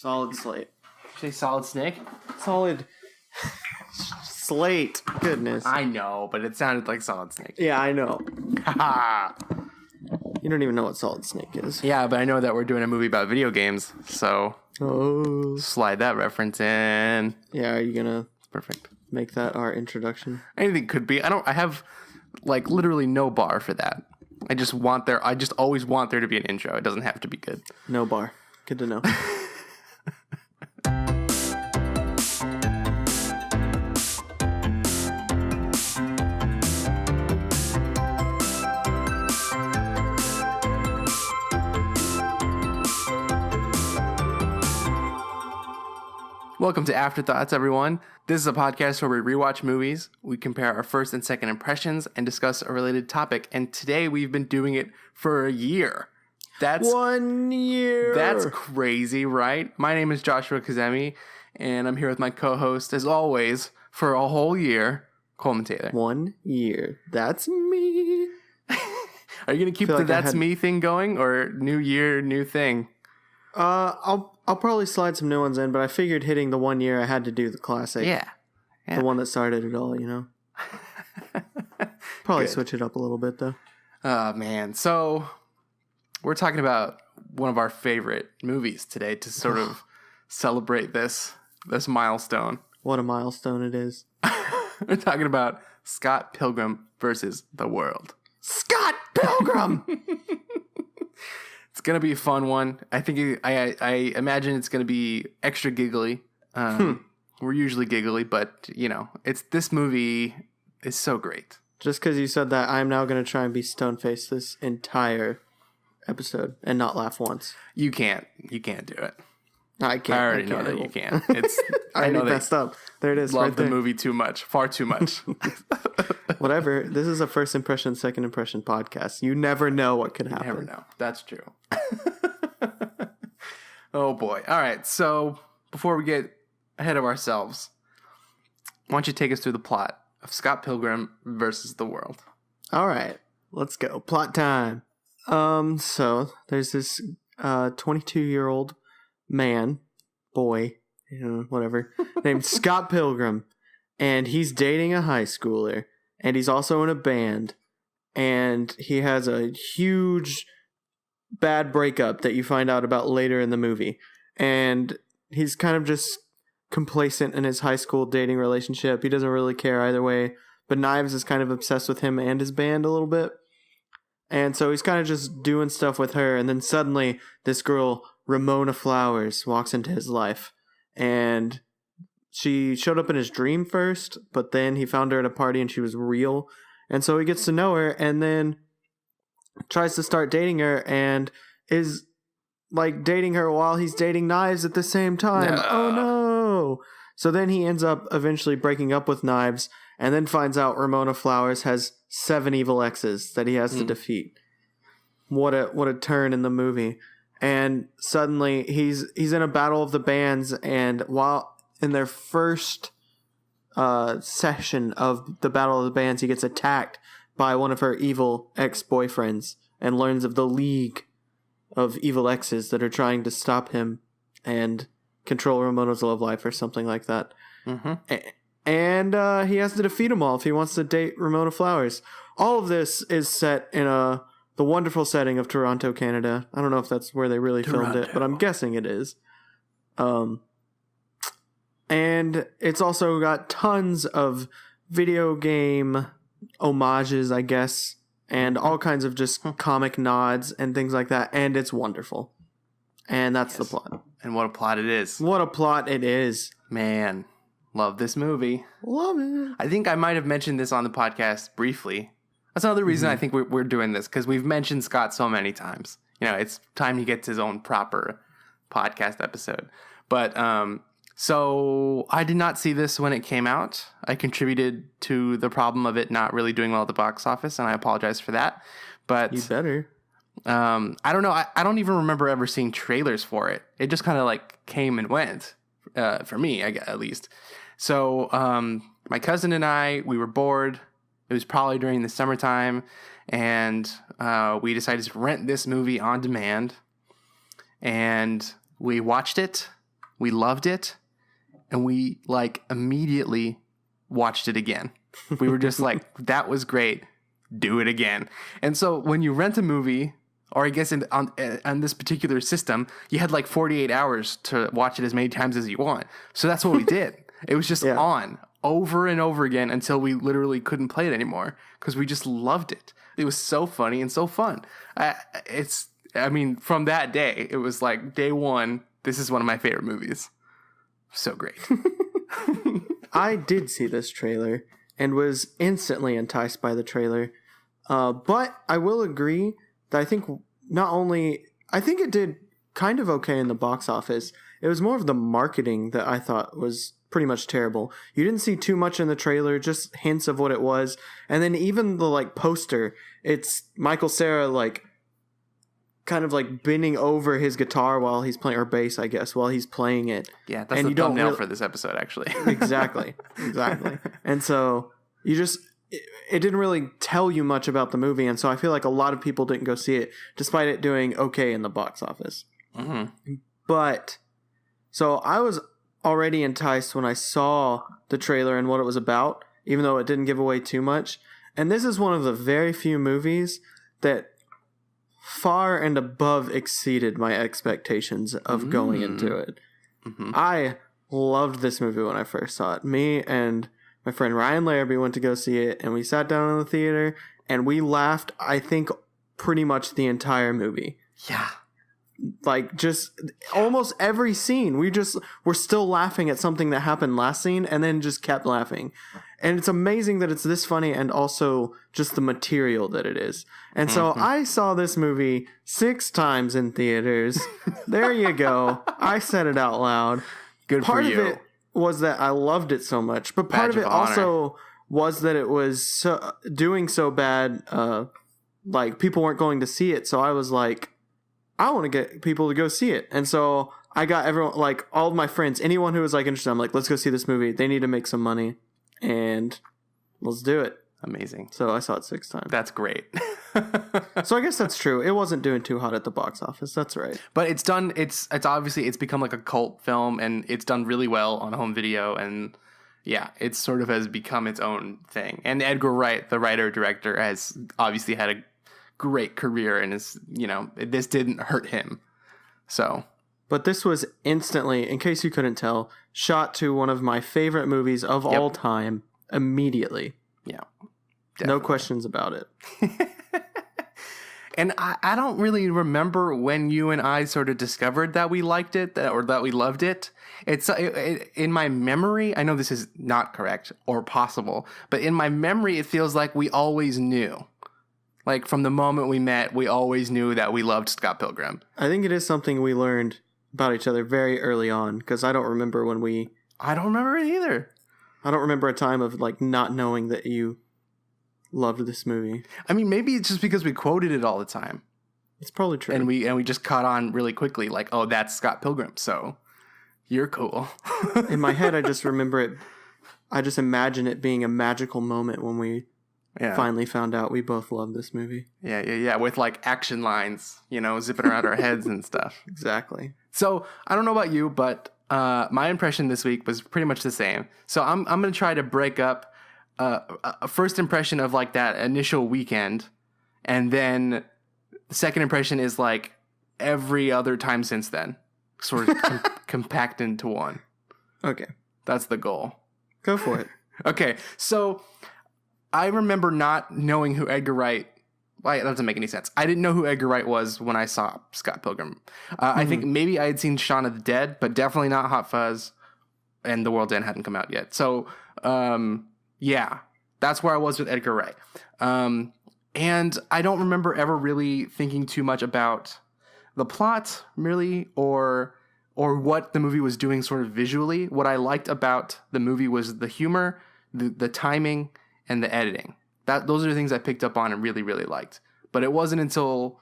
Solid slate. Say Solid Snake? Solid slate. Goodness. I know, but it sounded like Solid Snake. Yeah, I know. Haha. You don't even know what Solid Snake is. Yeah, but I know that we're doing a movie about video games, so slide that reference in. Yeah, are you gonna Perfect. make that our introduction? Anything could be. I have like literally no bar for that. I just always want there to be an intro. It doesn't have to be good. No bar. Good to know. Welcome to Afterthoughts, everyone. This is a podcast where we rewatch movies, we compare our first and second impressions, and discuss a related topic. And today we've been doing it for a year. That's 1 year. That's crazy, right? My name is Joshua Kazemi, and I'm here with my co-host, as always, for a whole year, Coleman Taylor. 1 year. That's me. Are you going to keep the like That's Me thing going, or new year, new thing? I'll probably slide some new ones in, but I figured hitting the 1 year I had to do the classic. Yeah. The one that started it all, you know? Probably switch it up a little bit, though. Oh, man. So, we're talking about one of our favorite movies today to sort of celebrate this milestone. What a milestone it is. We're talking about Scott Pilgrim versus the World. Scott Pilgrim! It's going to be a fun one. I think I imagine it's going to be extra giggly. We're usually giggly, but, you know, this movie is so great. Just because you said that, I'm now going to try and be stone-faced this entire episode and not laugh once. You can't do it. I can't. I already know that you can't. I know messed up. There it is. Love right the there. movie too much. Far too much. Whatever. This is a first impression, second impression podcast. You never know what could happen. You never know. That's true. Oh, boy. All right. So before we get ahead of ourselves, why don't you take us through the plot of Scott Pilgrim versus the World? All right. Let's go. Plot time. So there's this 22-year-old boy, whatever, named Scott Pilgrim, and he's dating a high schooler, and he's also in a band, and he has a huge bad breakup that you find out about later in the movie, and he's kind of just complacent in his high school dating relationship. He doesn't really care either way, but Knives is kind of obsessed with him and his band a little bit, and so he's kind of just doing stuff with her, and then suddenly this girl, Ramona Flowers, walks into his life, and she showed up in his dream first, but then he found her at a party and she was real, and so he gets to know her and then tries to start dating her and is like dating her while he's dating Knives at the same time. No. Oh no. So then he ends up eventually breaking up with Knives and then finds out Ramona Flowers has 7 evil exes that he has to defeat. What a turn in the movie. And suddenly he's in a battle of the bands, and while in their first session of the battle of the bands, he gets attacked by one of her evil ex-boyfriends and learns of the league of evil exes that are trying to stop him and control Ramona's love life or something like that. Mm-hmm. And he has to defeat them all if he wants to date Ramona Flowers. All of this is set in the wonderful setting of Toronto, Canada. I don't know if that's where they really filmed it, but I'm guessing it is. And it's also got tons of video game homages, I guess, and all kinds of just comic nods and things like that, and it's wonderful. And that's the plot. And what a plot it is. What a plot it is. Man, love this movie. Love it. I think I might have mentioned this on the podcast briefly. That's another reason I think we're doing this, because we've mentioned Scott so many times. You know, it's time he gets his own proper podcast episode. But so I did not see this when it came out. I contributed to the problem of it not really doing well at the box office, and I apologize for that. But you better. I don't know. I don't even remember ever seeing trailers for it. It just kind of like came and went for me, at least. So my cousin and I, we were bored. It was probably during the summertime, and we decided to rent this movie on demand, and we watched it we loved it, and we like immediately watched it again. We were just like, that was great. Do it again. And so when you rent a movie, or I guess on this particular system, you had like 48 hours to watch it as many times as you want. So that's what we did. It was just on over and over again until we literally couldn't play it anymore because we just loved it. It was so funny and so fun. From that day, it was like day one, this is one of my favorite movies. So great. I did see this trailer and was instantly enticed by the trailer. But I will agree that I think it did kind of okay in the box office. It was more of the marketing that I thought was pretty much terrible. You didn't see too much in the trailer, just hints of what it was. And then even the like poster, it's Michael Cera like kind of like bending over his guitar while he's playing, or bass, I guess, while he's playing it. Yeah, that's the thumbnail for this episode, actually. Exactly. And so it didn't really tell you much about the movie, and so I feel like a lot of people didn't go see it, despite it doing okay in the box office. Mm-hmm. But, so I was already enticed when I saw the trailer and what it was about, even though it didn't give away too much. And this is one of the very few movies that far and above exceeded my expectations of going into it. Mm-hmm. I loved this movie when I first saw it. Me and my friend Ryan Larrabee went to go see it, and we sat down in the theater, and we laughed, I think, pretty much the entire movie. Yeah. Like, just almost every scene, we're still laughing at something that happened last scene, and then just kept laughing. And it's amazing that it's this funny, and also just the material that it is. And so I saw this movie 6 times in theaters. There you go. I said it out loud. Good for you. Part of it was that I loved it so much, but part of it also was that it was doing so bad, like people weren't going to see it. So I was like, I want to get people to go see it. And so I got everyone, like all of my friends, anyone who was like interested, I'm like, let's go see this movie. They need to make some money and let's do it. Amazing. So I saw it 6 times. That's great. So I guess that's true. It wasn't doing too hot at the box office. That's right. But it's done. It's obviously it's become like a cult film, and it's done really well on home video. And yeah, it sort of has become its own thing. And Edgar Wright, the writer director, has obviously had a great career, and is this didn't hurt him. So, but this was instantly, in case you couldn't tell, shot to one of my favorite movies of all time immediately. Yeah. Definitely. No questions about it. And I don't really remember when you and I sort of discovered that we liked it or that we loved it. It's in my memory. I know this is not correct or possible, but in my memory, it feels like we always knew. Like from the moment we met, we always knew that we loved Scott Pilgrim. I think it is something we learned about each other very early on, because I don't remember I don't remember it either. I don't remember a time of like not knowing that you loved this movie. I mean, maybe it's just because we quoted it all the time. It's probably true. And we just caught on really quickly, like, oh, that's Scott Pilgrim, so you're cool. In my head, I just remember it. I just imagine it being a magical moment when we finally found out we both loved this movie. Yeah. With like action lines, zipping around our heads and stuff. Exactly. So I don't know about you, but my impression this week was pretty much the same. So I'm going to try to break up a first impression of like that initial weekend, and then the second impression is like every other time since then, sort of compact into one. Okay. That's the goal. Go for it. Okay. So I remember not knowing who Edgar Wright. Well, that doesn't make any sense. I didn't know who Edgar Wright was when I saw Scott Pilgrim. I think maybe I had seen Shaun of the Dead, but definitely not Hot Fuzz, and The World's End hadn't come out yet. So, yeah, that's where I was with Edgar Wright. And I don't remember ever really thinking too much about the plot, really, or what the movie was doing sort of visually. What I liked about the movie was the humor, the timing, and the editing. Those are the things I picked up on and really, really liked. But it wasn't until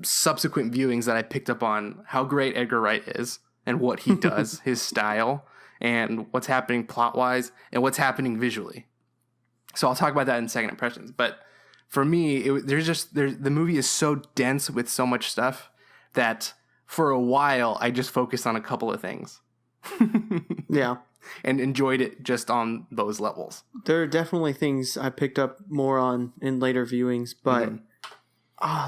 subsequent viewings that I picked up on how great Edgar Wright is and what he does, his style, and what's happening plot-wise, and what's happening visually. So I'll talk about that in second impressions. But for me, the movie is so dense with so much stuff that for a while, I just focused on a couple of things. Yeah. And enjoyed it just on those levels. There are definitely things I picked up more on in later viewings, but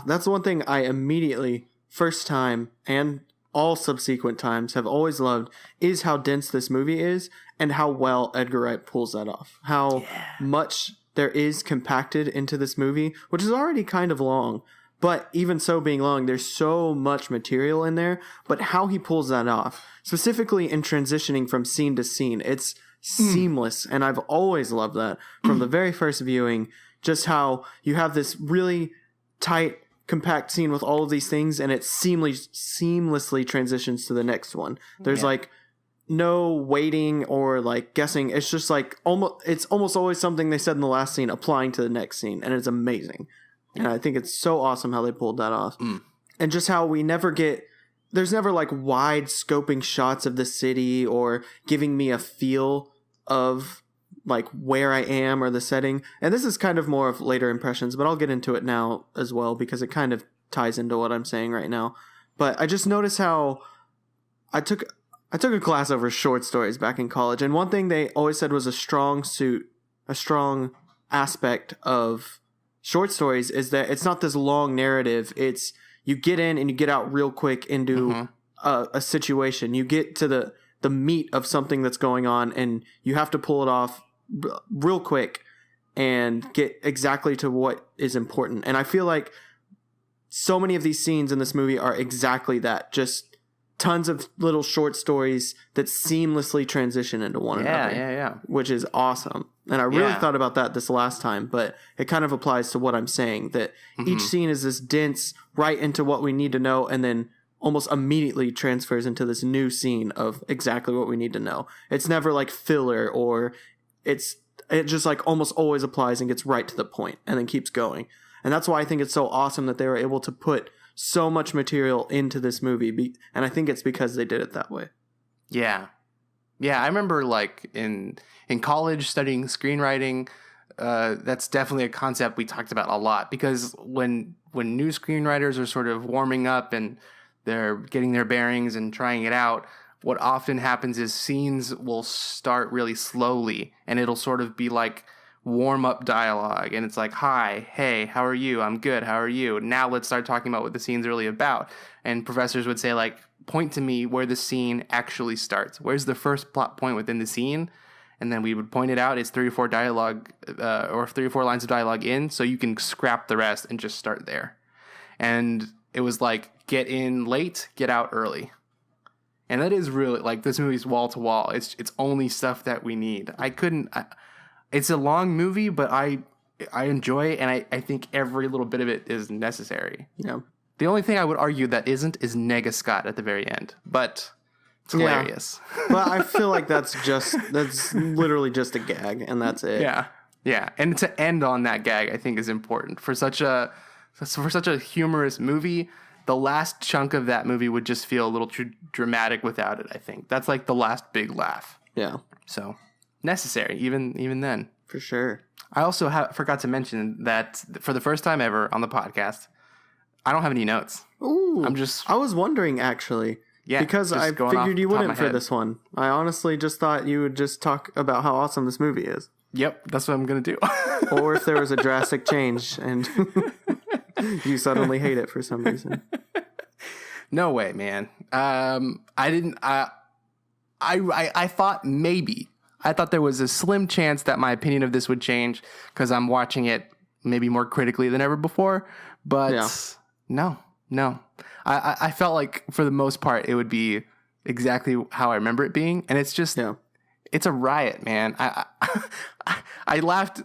that's the one thing I immediately, first time and all subsequent times, have always loved is how dense this movie is and how well Edgar Wright pulls that off. How much there is compacted into this movie, which is already kind of long. But even so being long, there's so much material in there. But how he pulls that off, specifically in transitioning from scene to scene, it's seamless. And I've always loved that from the very first viewing, just how you have this really tight, compact scene with all of these things, and it seamlessly transitions to the next one. There's like no waiting or like guessing. It's just like it's almost always something they said in the last scene applying to the next scene, and it's amazing. And I think it's so awesome how they pulled that off. And just how there's never like wide scoping shots of the city or giving me a feel of like where I am or the setting. And this is kind of more of later impressions, but I'll get into it now as well because it kind of ties into what I'm saying right now. But I just noticed how I took a class over short stories back in college. And one thing they always said was a strong aspect of short stories is that it's not this long narrative. It's you get in and you get out real quick into a situation. You get to the meat of something that's going on, and you have to pull it off real quick and get exactly to what is important. And I feel like so many of these scenes in this movie are exactly that. Just tons of little short stories that seamlessly transition into one another. Yeah. Which is awesome. And I really thought about that this last time, but it kind of applies to what I'm saying, that each scene is this dense right into what we need to know, and then almost immediately transfers into this new scene of exactly what we need to know. It's never like filler, or it just like almost always applies and gets right to the point and then keeps going. And that's why I think it's so awesome that they were able to put so much material into this movie. And I think it's because they did it that way. Yeah. Yeah, I remember like in college studying screenwriting, that's definitely a concept we talked about a lot, because when new screenwriters are sort of warming up and they're getting their bearings and trying it out, what often happens is scenes will start really slowly, and it'll sort of be like warm-up dialogue, and it's like, hi, hey, how are you? I'm good, how are you? Now let's start talking about what the scene's really about. And professors would say, like, point to me where the scene actually starts. Where's the first plot point within the scene? And then we would point it out. It's 3 or 4 dialogue or 3 or 4 lines of dialogue in, so you can scrap the rest and just start there. And it was like, get in late, get out early. And that is really, like, this movie's wall to wall. It's only stuff that we need. It's a long movie, but I enjoy it, and I think every little bit of it is necessary. Yeah. The only thing I would argue that isn't is Nega Scott at the very end, but it's hilarious. But I feel like that's literally just a gag, and that's it. Yeah. And to end on that gag, I think, is important for such a humorous movie. The last chunk of that movie would just feel a little too dramatic without it. I think that's like the last big laugh. Yeah. So necessary, even then. For sure. I also forgot to mention that for the first time ever on the podcast, I don't have any notes. Ooh. I was wondering, actually. Yeah. Because I figured you wouldn't for this one. I honestly just thought you would just talk about how awesome this movie is. Yep. That's what I'm going to do. Or if there was a drastic change and you suddenly hate it for some reason. No way, man. I thought maybe. I thought there was a slim chance that my opinion of this would change because I'm watching it maybe more critically than ever before. But no. I felt like for the most part it would be exactly how I remember it being, and it's just it's a riot, man. I laughed,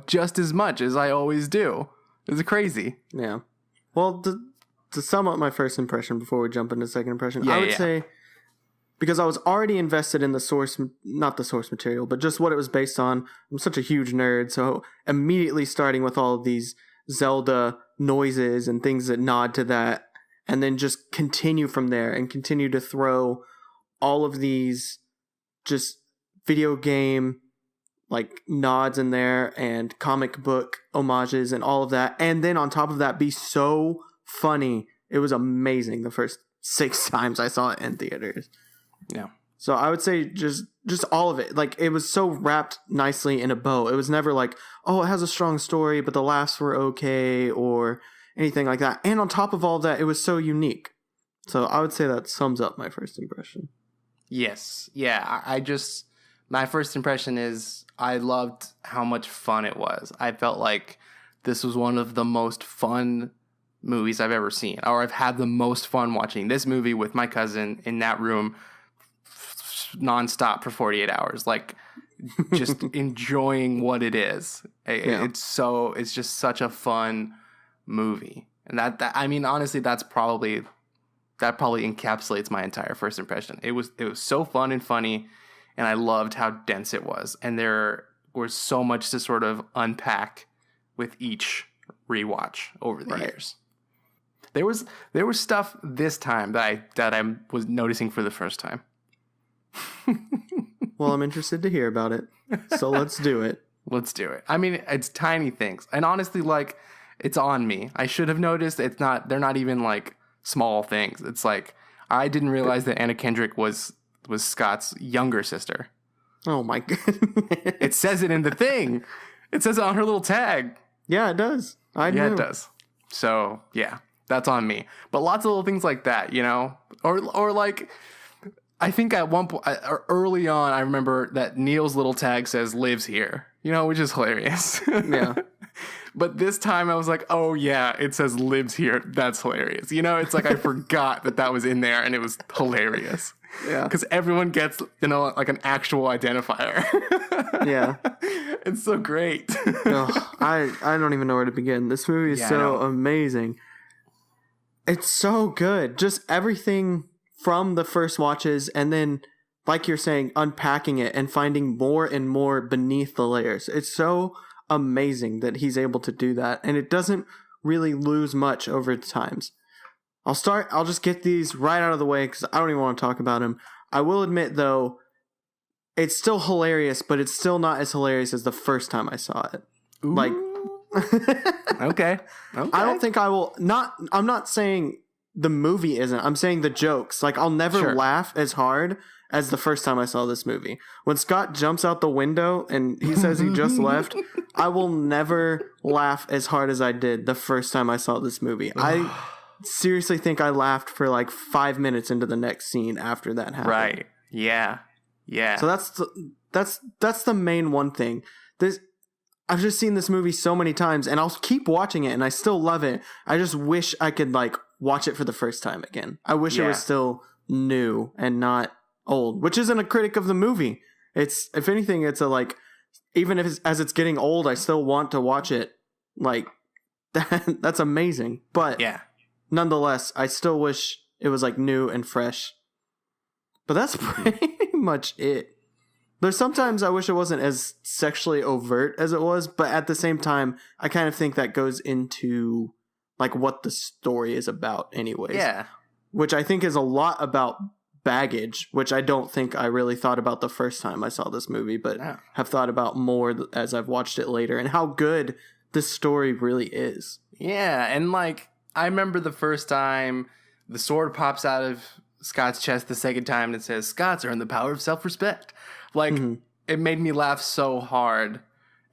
just as much as I always do. It's crazy. Yeah. Well, to sum up my first impression before we jump into second impression, I would say, because I was already invested in not the source material, but just what it was based on. I'm such a huge nerd, so immediately starting with all of these Zelda noises and things that nod to that, and then just continue from there and continue to throw all of these just video game like nods in there and comic book homages and all of that, and then on top of that be so funny. It was amazing the first 6 times I saw it in theaters. Yeah. So I would say just all of it. Like, it was so wrapped nicely in a bow. It was never like, oh, it has a strong story, but the laughs were okay or anything like that. And on top of all of that, it was so unique. So I would say that sums up my first impression. Yes. Yeah. My first impression is I loved how much fun it was. I felt like this was one of the most fun movies I've ever seen, or I've had the most fun watching this movie with my cousin in that room nonstop for 48 hours, like just enjoying what it is. It's just such a fun movie. And that I mean, honestly, that probably encapsulates my entire first impression. It was so fun and funny, and I loved how dense it was. And there was so much to sort of unpack with each rewatch over the years. There was stuff this time that I was noticing for the first time. Well, I'm interested to hear about it. So let's do it. Let's do it. I mean, it's tiny things. And honestly, like, it's on me. I should have noticed. They're not even like small things. It's like, I didn't realize that Anna Kendrick was Scott's younger sister. Oh my god. It says it in the thing. It says it on her little tag. Yeah, it does. I knew. Yeah, it does. So, yeah, that's on me. But lots of little things like that, you know? Or like, I think at one point, early on, I remember that Neil's little tag says lives here, you know, which is hilarious. Yeah. But this time I was like, oh yeah, it says lives here. That's hilarious. You know, it's like I forgot that was in there, and it was hilarious. Yeah. Because everyone gets, you know, like an actual identifier. Yeah. It's so great. Oh, I don't even know where to begin. This movie is so amazing. It's so good. Just everything from the first watches, and then, like you're saying, unpacking it and finding more and more beneath the layers. It's so amazing that he's able to do that, and it doesn't really lose much over times. I'll just get these right out of the way because I don't even want to talk about him. I will admit, though, it's still hilarious, but it's still not as hilarious as the first time I saw it. Ooh. Like, okay. I don't think I will. I'm not saying the movie isn't. I'm saying the jokes. Like, I'll never laugh as hard as the first time I saw this movie. When Scott jumps out the window and he says he just left, I will never laugh as hard as I did the first time I saw this movie. I seriously think I laughed for like 5 minutes into the next scene after that happened. Right. Yeah. Yeah. So that's the main one thing. I've just seen this movie so many times, and I'll keep watching it, and I still love it. I just wish I could like watch it for the first time again. I wish it was still new and not old, which isn't a critic of the movie. It's, if anything, it's a like, even if as it's getting old, I still want to watch it. Like, that's amazing. But nonetheless, I still wish it was like new and fresh. But that's pretty much it. There's sometimes I wish it wasn't as sexually overt as it was, but at the same time, I kind of think that goes into like what the story is about anyways. Yeah. Which I think is a lot about baggage, which I don't think I really thought about the first time I saw this movie, but have thought about more as I've watched it later, and how good this story really is. Yeah, and like, I remember the first time the sword pops out of Scott's chest the second time and it says, Scott's earned the power of self-respect. Like, it made me laugh so hard,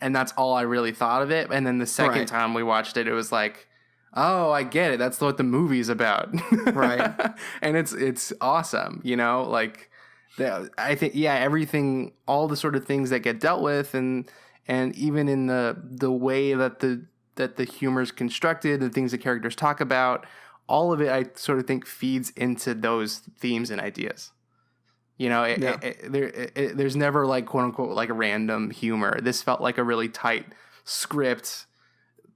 and that's all I really thought of it. And then the second time we watched it, it was like, oh, I get it. That's what the movie's about. Right. And it's awesome, you know? Like, I think, everything, all the sort of things that get dealt with, and even in the way that the humor is constructed, the things the characters talk about, all of it, I sort of think feeds into those themes and ideas. You know, there's never like, quote unquote, like a random humor. This felt like a really tight script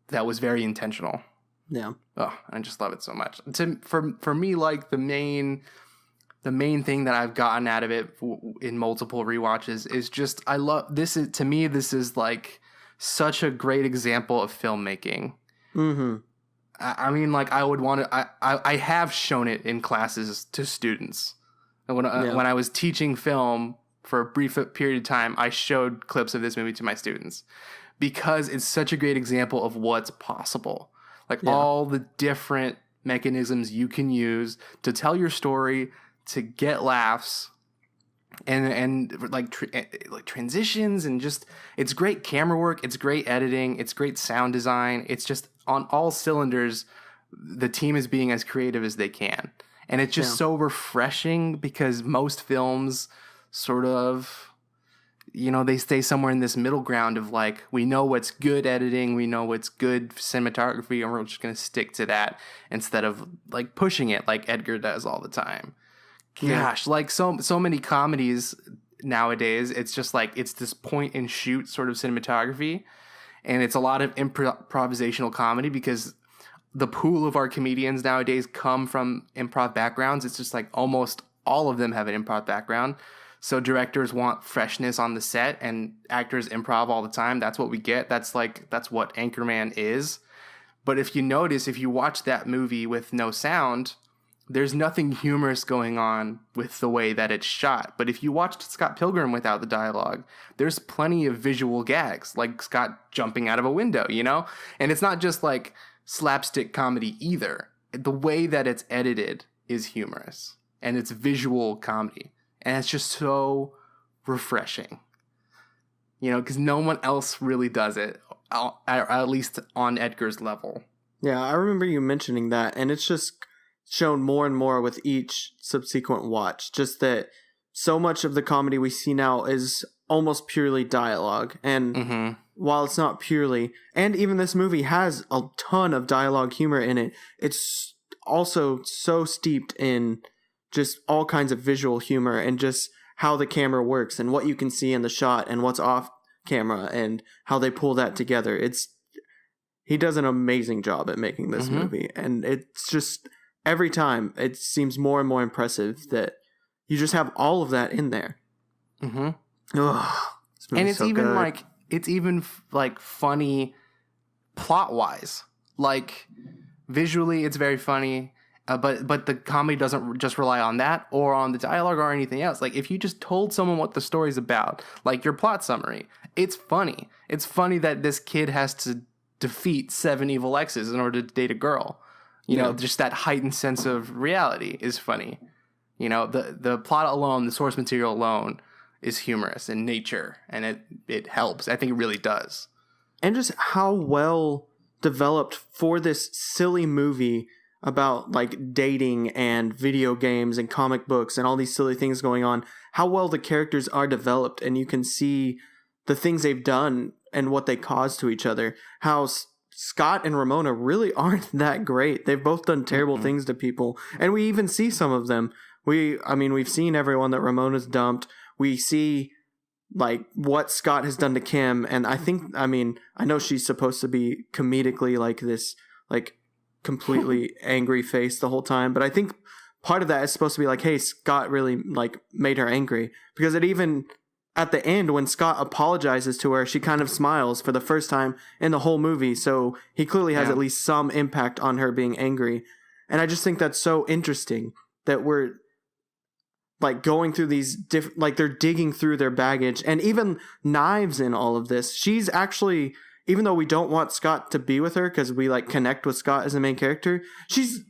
that was very intentional. Yeah. Oh, I just love it so much. For me, like the main thing that I've gotten out of it in multiple rewatches is just, I love this. To me, this is like such a great example of filmmaking. Mm-hmm. I mean, like, I would want to. I have shown it in classes to students. When I was teaching film for a brief period of time, I showed clips of this movie to my students because it's such a great example of what's possible. Like all the different mechanisms you can use to tell your story, to get laughs, and like transitions, and just, it's great camera work, it's great editing, it's great sound design. It's just on all cylinders. The team is being as creative as they can. And it's just so refreshing, because most films sort of, they stay somewhere in this middle ground of like, we know what's good editing, we know what's good cinematography, and we're just going to stick to that instead of like pushing it like Edgar does all the time. Gosh, like so many comedies nowadays, it's just like, it's this point and shoot sort of cinematography, and it's a lot of improvisational comedy, because the pool of our comedians nowadays come from improv backgrounds. It's just like almost all of them have an improv background. So directors want freshness on the set, and actors improv all the time. That's what we get. That's what Anchorman is. But if you notice, if you watch that movie with no sound, there's nothing humorous going on with the way that it's shot. But if you watched Scott Pilgrim without the dialogue, there's plenty of visual gags, like Scott jumping out of a window, And it's not just like slapstick comedy either. The way that it's edited is humorous, and it's visual comedy. And it's just so refreshing, because no one else really does it, at least on Edgar's level. Yeah, I remember you mentioning that, and it's just shown more and more with each subsequent watch. Just that so much of the comedy we see now is almost purely dialogue. And while it's not purely, and even this movie has a ton of dialogue humor in it, it's also so steeped in just all kinds of visual humor, and just how the camera works, and what you can see in the shot, and what's off camera, and how they pull that together. He does an amazing job at making this movie, and it's just, every time it seems more and more impressive that you just have all of that in there. And it's so even good. It's even funny plot wise, like visually it's very funny. But the comedy doesn't just rely on that or on the dialogue or anything else. Like, if you just told someone what the story's about, like your plot summary, it's funny. It's funny that this kid has to defeat 7 evil exes in order to date a girl. Just that heightened sense of reality is funny. The plot alone, the source material alone, is humorous in nature, and it helps. I think it really does. And just how well developed for this silly movie about like dating and video games and comic books and all these silly things going on, how well the characters are developed, and you can see the things they've done and what they cause to each other. How Scott and Ramona really aren't that great. They've both done terrible things to people, and we even see some of them. We've seen everyone that Ramona's dumped. We see like what Scott has done to Kim, and I know she's supposed to be comedically like this, like completely angry face the whole time, but I think part of that is supposed to be like, hey, Scott really like made her angry, because it even at the end when Scott apologizes to her, she kind of smiles for the first time in the whole movie, so he clearly has at least some impact on her being angry. And I just think that's so interesting that we're like going through these different, like they're digging through their baggage, and even Knives in all of this. She's actually, even though we don't want Scott to be with her because we like connect with Scott as the main character, she's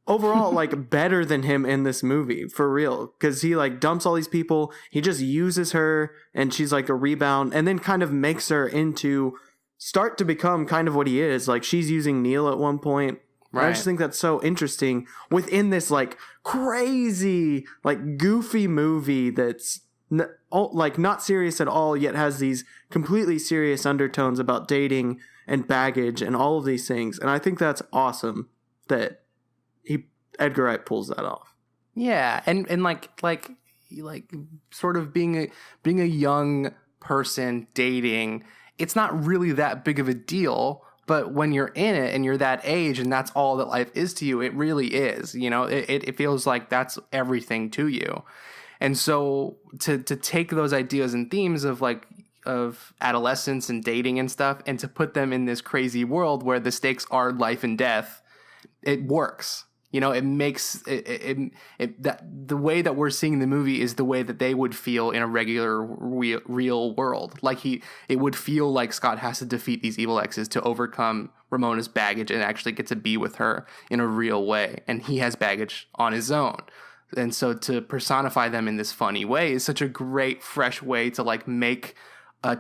overall like better than him in this movie, for real, because he like dumps all these people, he just uses her, and she's like a rebound, and then kind of makes her start to become kind of what he is. Like, she's using Neil at one point. Right. I just think that's so interesting within this like crazy, like goofy movie that's like not serious at all, yet has these completely serious undertones about dating and baggage and all of these things. And I think that's awesome that Edgar Wright pulls that off. Yeah, and like sort of being a young person dating, it's not really that big of a deal. But when you're in it and you're that age and that's all that life is to you, it really is. It feels like that's everything to you. And so to take those ideas and themes of adolescence and dating and stuff, and to put them in this crazy world where the stakes are life and death, it works. You know, it makes that the way that we're seeing the movie is the way that they would feel in a regular real world. Like it would feel like Scott has to defeat these evil exes to overcome Ramona's baggage and actually get to be with her in a real way. And he has baggage on his own. And so to personify them in this funny way is such a great, fresh way to like make a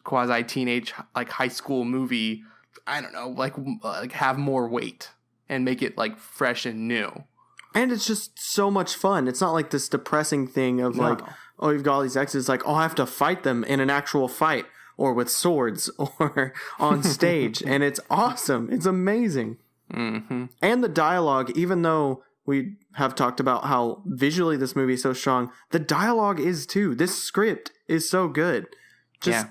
quasi-teenage, like high school movie, I don't know, like have more weight. And make it like fresh and new. And it's just so much fun. It's not like this depressing thing of like, oh, you've got all these exes. Like, oh, I have to fight them in an actual fight or with swords or on stage. And it's awesome. It's amazing. Mm-hmm. And the dialogue, even though we have talked about how visually this movie is so strong, the dialogue is too. This script is so good. Just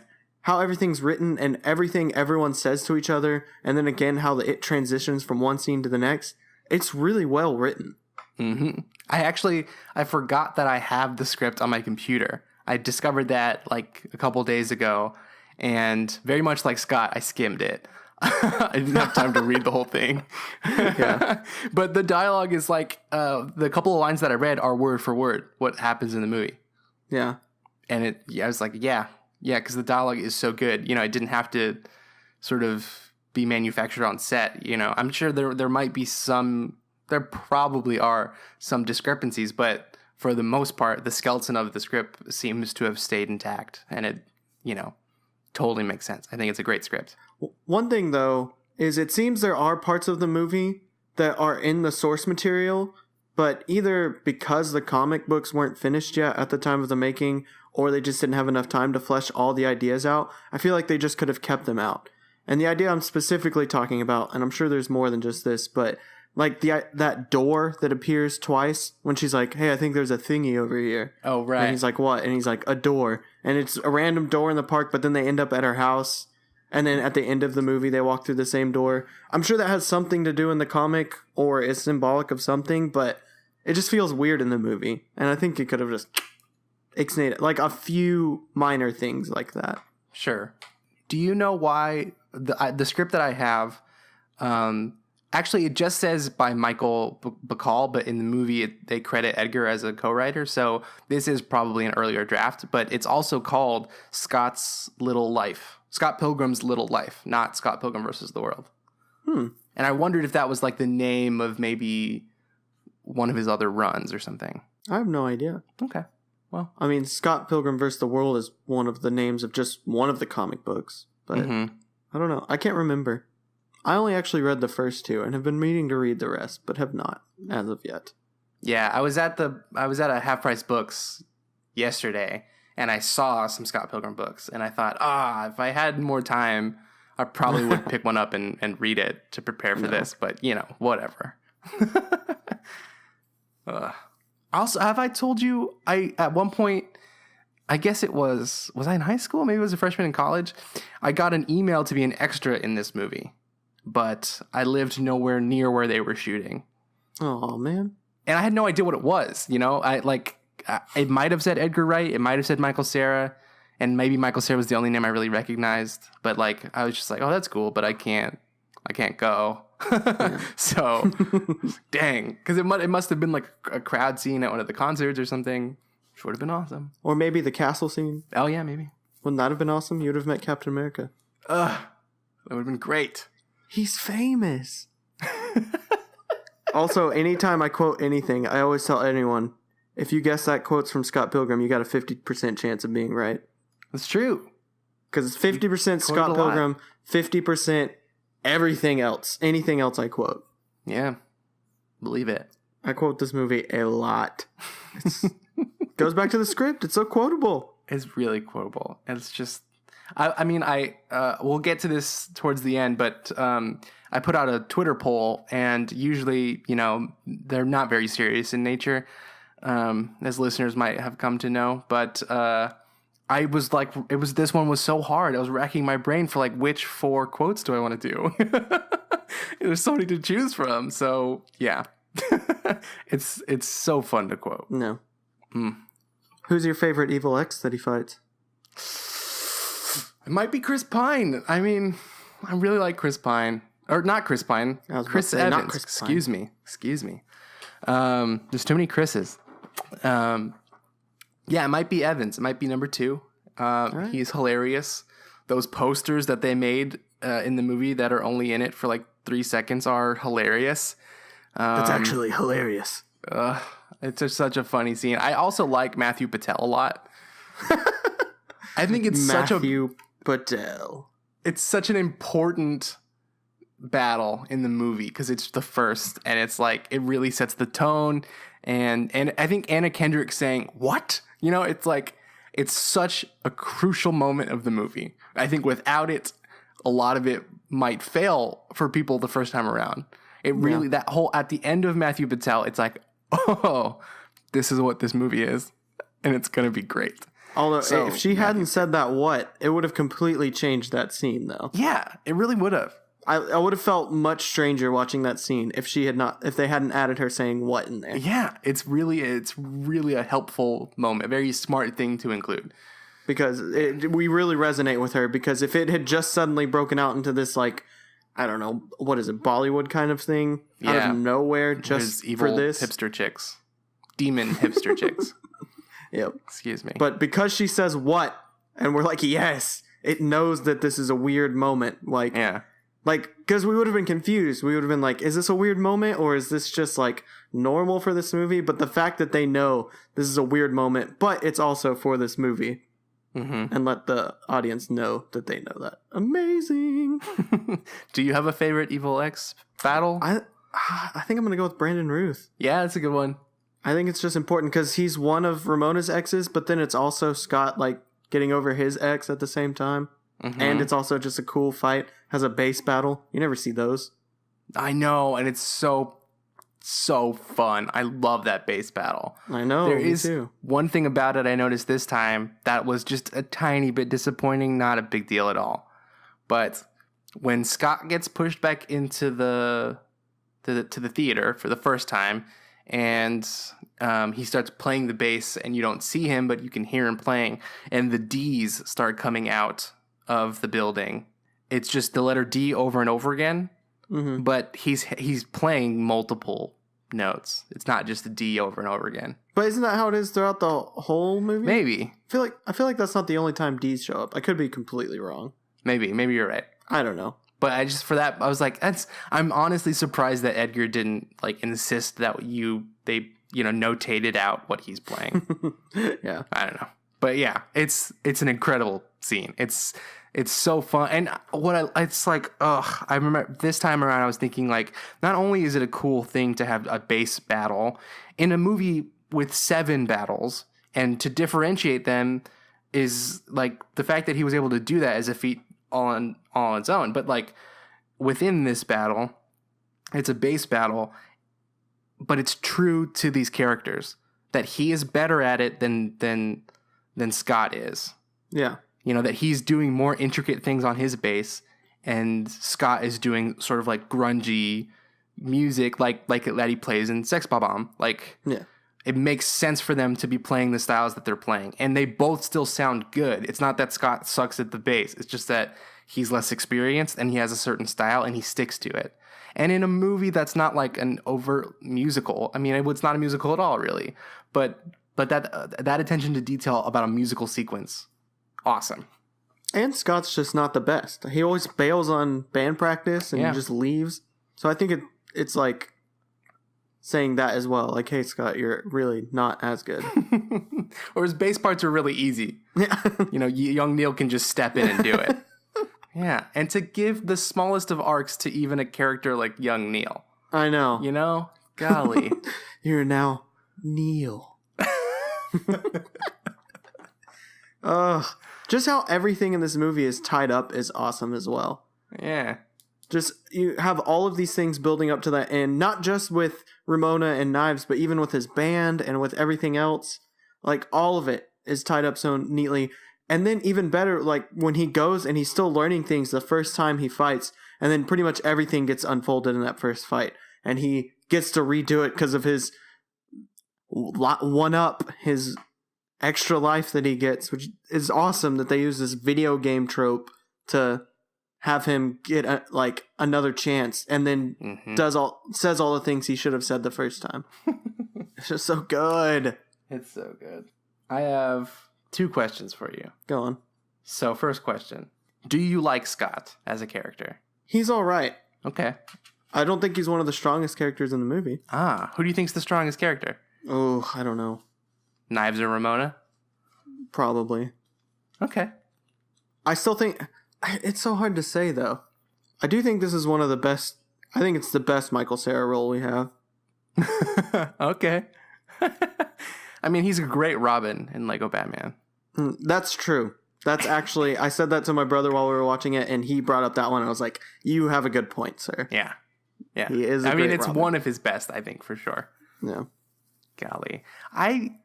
how everything's written and everything everyone says to each other, and then again how it transitions from one scene to the next. It's really well written. Mm-hmm. I forgot that I have the script on my computer. I discovered that like a couple days ago, and very much like Scott, I skimmed it. I didn't have time to read the whole thing. Yeah. But the dialogue is like the couple of lines that I read are word for word what happens in the movie. Yeah. And I was like, yeah, because the dialogue is so good. You know, it didn't have to sort of be manufactured on set. You know, I'm sure there might be there probably are some discrepancies, but for the most part, the skeleton of the script seems to have stayed intact, and it, you know, totally makes sense. I think it's a great script. One thing, though, is it seems there are parts of the movie that are in the source material, but either because the comic books weren't finished yet at the time of the making, or they just didn't have enough time to flesh all the ideas out, I feel like they just could have kept them out. And the idea I'm specifically talking about, and I'm sure there's more than just this, but like that door that appears twice when she's like, hey, I think there's a thingy over here. Oh, right. And he's like, what? And he's like, a door. And it's a random door in the park, but then they end up at her house. And then at the end of the movie, they walk through the same door. I'm sure that has something to do in the comic or is symbolic of something, but it just feels weird in the movie. And I think it could have just ixnayed like a few minor things like that. Sure. Do you know why the script that I have, actually it just says by Michael Bacall, but in the movie they credit Edgar as a co-writer. So this is probably an earlier draft, but it's also called Scott Pilgrim's Little Life, not Scott Pilgrim versus the World. And I wondered if that was like the name of maybe one of his other runs or something. I have no idea. Okay. Well, I mean, Scott Pilgrim vs. the World is one of the names of just one of the comic books, but I don't know. I can't remember. I only actually read the first two and have been meaning to read the rest, but have not as of yet. Yeah, I was at a Half Price Books yesterday, and I saw some Scott Pilgrim books, and I thought, if I had more time, I probably would pick one up and read it to prepare for this. But you know, whatever. Also, have I told you, at one point, I guess was I in high school? Maybe it was a freshman in college. I got an email to be an extra in this movie, but I lived nowhere near where they were shooting. Oh, man. And I had no idea what it was, you know? It might have said Edgar Wright. It might have said Michael Cera. And maybe Michael Cera was the only name I really recognized. But, like, I was just like, oh, that's cool, but I can't go. So, dang. Because it must have been, like, a crowd scene at one of the concerts or something. Which would have been awesome. Or maybe the castle scene. Oh, yeah, maybe. Wouldn't that have been awesome? You would have met Captain America. That would have been great. He's famous. Also, anytime I quote anything, I always tell anyone, if you guess that quote's from Scott Pilgrim, you got a 50% chance of being right. That's true. Because it's 50% Scott Pilgrim, 50% everything else. Anything else I quote. Yeah. Believe it. I quote this movie a lot. It goes back to the script. It's so quotable. It's really quotable. And it's just... we'll get to this towards the end, but I put out a Twitter poll, and usually, you know, they're not very serious in nature, as listeners might have come to know. But I was like, this one was so hard. I was racking my brain for like, which 4 quotes do I want to do? There's so many to choose from. So yeah, it's so fun to quote. No. Who's your favorite evil ex that he fights? It might be Chris Pine. I mean, I really like Chris Pine. Or not Chris Pine. I was about Chris to say, Evans. not Chris Pine. Excuse me. There's too many Chris's. Yeah, it might be Evans. It might be number 2. Right. He's hilarious. Those posters that they made in the movie that are only in it for like 3 seconds are hilarious. That's actually hilarious. It's just such a funny scene. I also like Matthew Patel a lot. I think it's Matthew Patel. It's such an important battle in the movie because it's the first, and it's like it really sets the tone. And I think Anna Kendrick saying "What?" It's like it's such a crucial moment of the movie. I think without it, a lot of it might fail for people the first time around. It really that whole at the end of Matthew Patel, it's like, oh, this is what this movie is, and it's gonna be great. Although if she hadn't said that "what," it would have completely changed that scene, though. Yeah, it really would have. I would have felt much stranger watching that scene if they hadn't added her saying "what" in there. Yeah, it's really a helpful moment, a very smart thing to include. Because we really resonate with her. Because if it had just suddenly broken out into this, like, I don't know, what is it, Bollywood kind of thing out of nowhere, just evil for this hipster chicks, demon hipster chicks. Yep. Excuse me. But because she says "what," and we're like, yes, it knows that this is a weird moment. Like, because we would have been confused. We would have been like, is this a weird moment or is this just like normal for this movie? But the fact that they know this is a weird moment, but it's also for this movie, and let the audience know that they know that. Amazing. Do you have a favorite Evil X battle? I think I'm going to go with Brandon Ruth. Yeah, that's a good one. I think it's just important because he's one of Ramona's exes, but then it's also Scott like getting over his ex at the same time. And it's also just a cool fight. Has a bass battle. You never see those. I know, and it's so fun. I love that bass battle. I know. There is one thing about it I noticed this time that was just a tiny bit disappointing. Not a big deal at all. But when Scott gets pushed back into the theater for the first time, and he starts playing the bass, and you don't see him, but you can hear him playing, and the D's start coming out of the building. It's just the letter D over and over again, but he's playing multiple notes. It's not just the D over and over again. But isn't that how it is throughout the whole movie? Maybe. I feel like that's not the only time D's show up. I could be completely wrong. Maybe you're right. I don't know. But I was like, I'm honestly surprised that Edgar didn't like insist that they notated out what he's playing. Yeah. I don't know. But yeah, it's an incredible scene. It's so fun. And I remember this time around I was thinking like, not only is it a cool thing to have a bass battle in a movie with 7 battles, and to differentiate them is like the fact that he was able to do that as a feat all on its own. But like within this battle, it's a bass battle, but it's true to these characters that he is better at it than Scott is. Yeah. That he's doing more intricate things on his bass, and Scott is doing sort of like grungy music like that he plays in Sex Bomb. Like, yeah. It makes sense for them to be playing the styles that they're playing, and they both still sound good. It's not that Scott sucks at the bass. It's just that he's less experienced and he has a certain style and he sticks to it. And in a movie that's not like an overt musical, I mean, it's not a musical at all, really. But that attention to detail about a musical sequence, awesome. And Scott's just not the best. He always bails on band practice and just leaves. So I think it's like saying that as well. Like, hey, Scott, you're really not as good. Or his bass parts are really easy. Yeah. Young Neil can just step in and do it. Yeah. And to give the smallest of arcs to even a character like young Neil. I know. Golly. You're now Neil. Just how everything in this movie is tied up is awesome as well. Yeah. Just, you have all of these things building up to that end, not just with Ramona and Knives, but even with his band and with everything else. Like, all of it is tied up so neatly. And then even better, like, when he goes and he's still learning things the first time he fights, and then pretty much everything gets unfolded in that first fight. And he gets to redo it because of his his extra life that he gets, which is awesome that they use this video game trope to have him get another chance, and then says all the things he should have said the first time. It's just so good. It's so good. I have 2 questions for you. Go on. So, first question. Do you like Scott as a character? He's all right. Okay. I don't think he's one of the strongest characters in the movie. Who do you think's the strongest character? Oh, I don't know. Knives or Ramona? Probably. Okay. I still think... It's so hard to say, though. I do think this is one of the best... I think it's the best Michael Cera role we have. Okay. I mean, he's a great Robin in Lego Batman. That's true. That's actually... I said that to my brother while we were watching it, and he brought up that one. I was like, you have a good point, sir. Yeah. Yeah. He is a I mean, great it's Robin. one of his best, I think, for sure. Yeah. Golly. I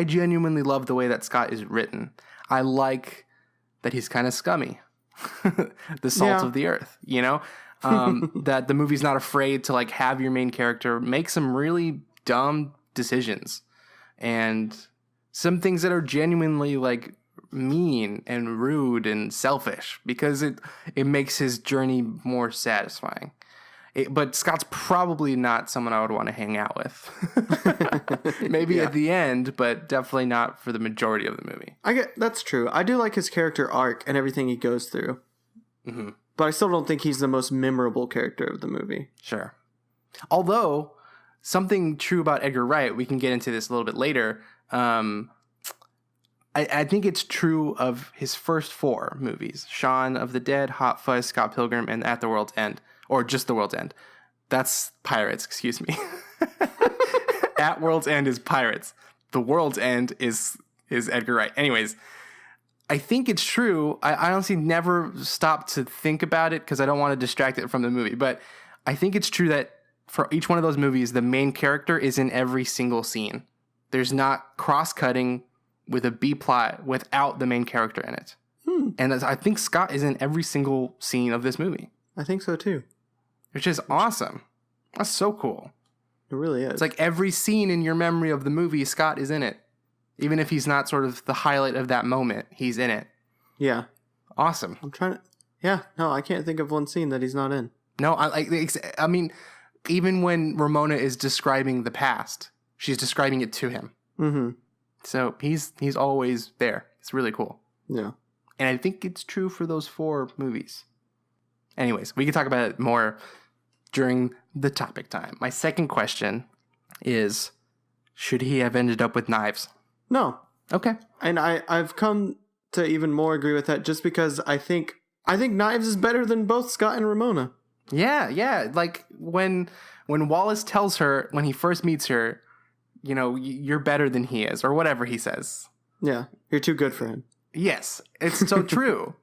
genuinely love the way that Scott is written. I like that he's kind of scummy. The salt of the earth, you know? That the movie's not afraid to like have your main character make some really dumb decisions and some things that are genuinely like mean and rude and selfish because it makes his journey more satisfying. But Scott's probably not someone I would want to hang out with. Maybe at the end, but definitely not for the majority of the movie. That's true. I do like his character arc and everything he goes through. Mm-hmm. But I still don't think he's the most memorable character of the movie. Sure. Although, something true about Edgar Wright, we can get into this a little bit later. I think it's true of his first 4 movies. Shaun of the Dead, Hot Fuzz, Scott Pilgrim, and At the World's End. Or just The World's End. That's Pirates, excuse me. At World's End is Pirates. The World's End is Edgar Wright. Anyways, I think it's true. I honestly never stopped to think about it because I don't want to distract it from the movie. But I think it's true that for each one of those movies, the main character is in every single scene. There's not cross-cutting with a B-plot without the main character in it. And I think Scott is in every single scene of this movie. I think so, too. Which is awesome. That's so cool. It really is. It's like every scene in your memory of the movie, Scott is in it. Even if he's not sort of the highlight of that moment, he's in it. Yeah. Awesome. I'm trying to... Yeah, no, I can't think of one scene that he's not in. No, I mean, even when Ramona is describing the past, she's describing it to him. Mm-hmm. So he's always there. It's really cool. Yeah. And I think it's true for those 4 movies. Anyways, we can talk about it more during the topic time. My second question is, should he have ended up with knives? No. Okay. And I've come to even more agree with that just because I think Knives is better than both Scott and Ramona. Yeah. Like when Wallace tells her, when he first meets her, you know, you're better than he is, or whatever he says. Yeah. You're too good for him. Yes. It's so true.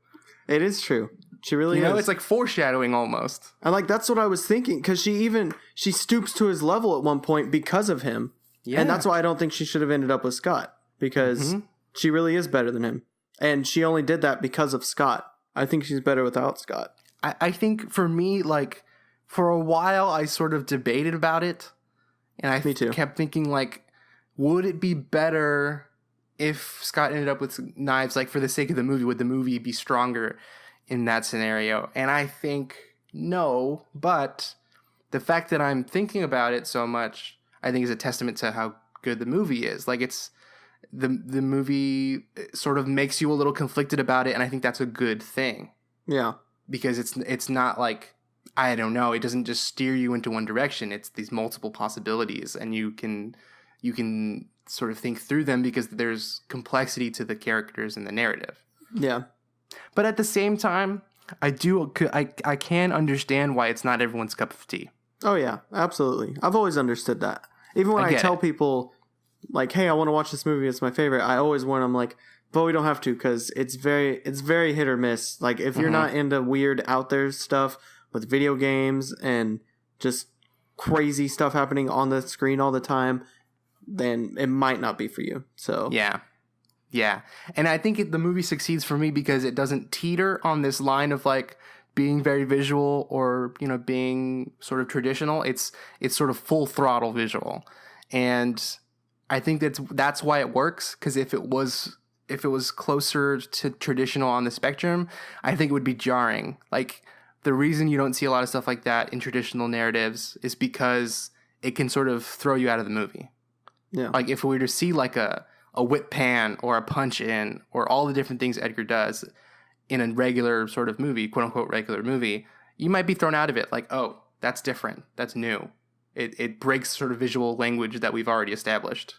It is true. She really is. You know, it's like foreshadowing almost. And like, that's what I was thinking, because she stoops to his level at one point because of him. Yeah. And that's why I don't think she should have ended up with Scott, because she really is better than him. And she only did that because of Scott. I think she's better without Scott. I think for me, like, for a while, I sort of debated about it. And I kept thinking, like, would it be better if Scott ended up with knives, like, for the sake of the movie? Would the movie be stronger in that scenario? And I think no, but the fact that I'm thinking about it so much, I think is a testament to how good the movie is. Like, it's the movie sort of makes you a little conflicted about it, and I think that's a good thing. Yeah. Because it's not like, I don't know, it doesn't just steer you into one direction. It's these multiple possibilities, and you can sort of think through them because there's complexity to the characters and the narrative. Yeah. But at the same time, I can understand why it's not everyone's cup of tea. Oh yeah, absolutely. I've always understood that. Even when I tell people, like, hey, I want to watch this movie, it's my favorite, I always warn them, like, but we don't have to, because it's very hit or miss. Like, if you're not into weird out there stuff with video games and just crazy stuff happening on the screen all the time, then it might not be for you. So yeah. And I think the movie succeeds for me because it doesn't teeter on this line of, like, being very visual or, you know, being sort of traditional. It's sort of full throttle visual. And I think that's why it works, because if it was if it was closer to traditional on the spectrum, I think it would be jarring. Like, the reason you don't see a lot of stuff like that in traditional narratives is because it can sort of throw you out of the movie. Yeah. Like, if we were to see like a whip pan or a punch in or all the different things Edgar does in a regular sort of movie, quote unquote regular movie, you might be thrown out of it. Like, oh, that's different. That's new. It breaks sort of visual language that we've already established.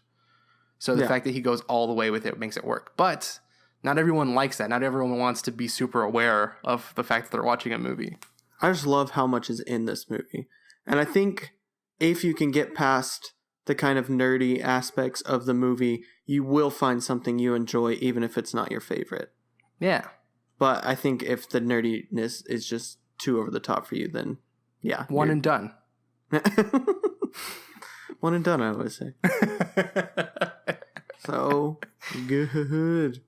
So the fact that he goes all the way with it makes it work. But not everyone likes that. Not everyone wants to be super aware of the fact that they're watching a movie. I just love how much is in this movie. And I think if you can get past the kind of nerdy aspects of the movie, you will find something you enjoy, even if it's not your favorite. Yeah. But I think if the nerdiness is just too over the top for you, then yeah. One and done. One and done, I always say. So good.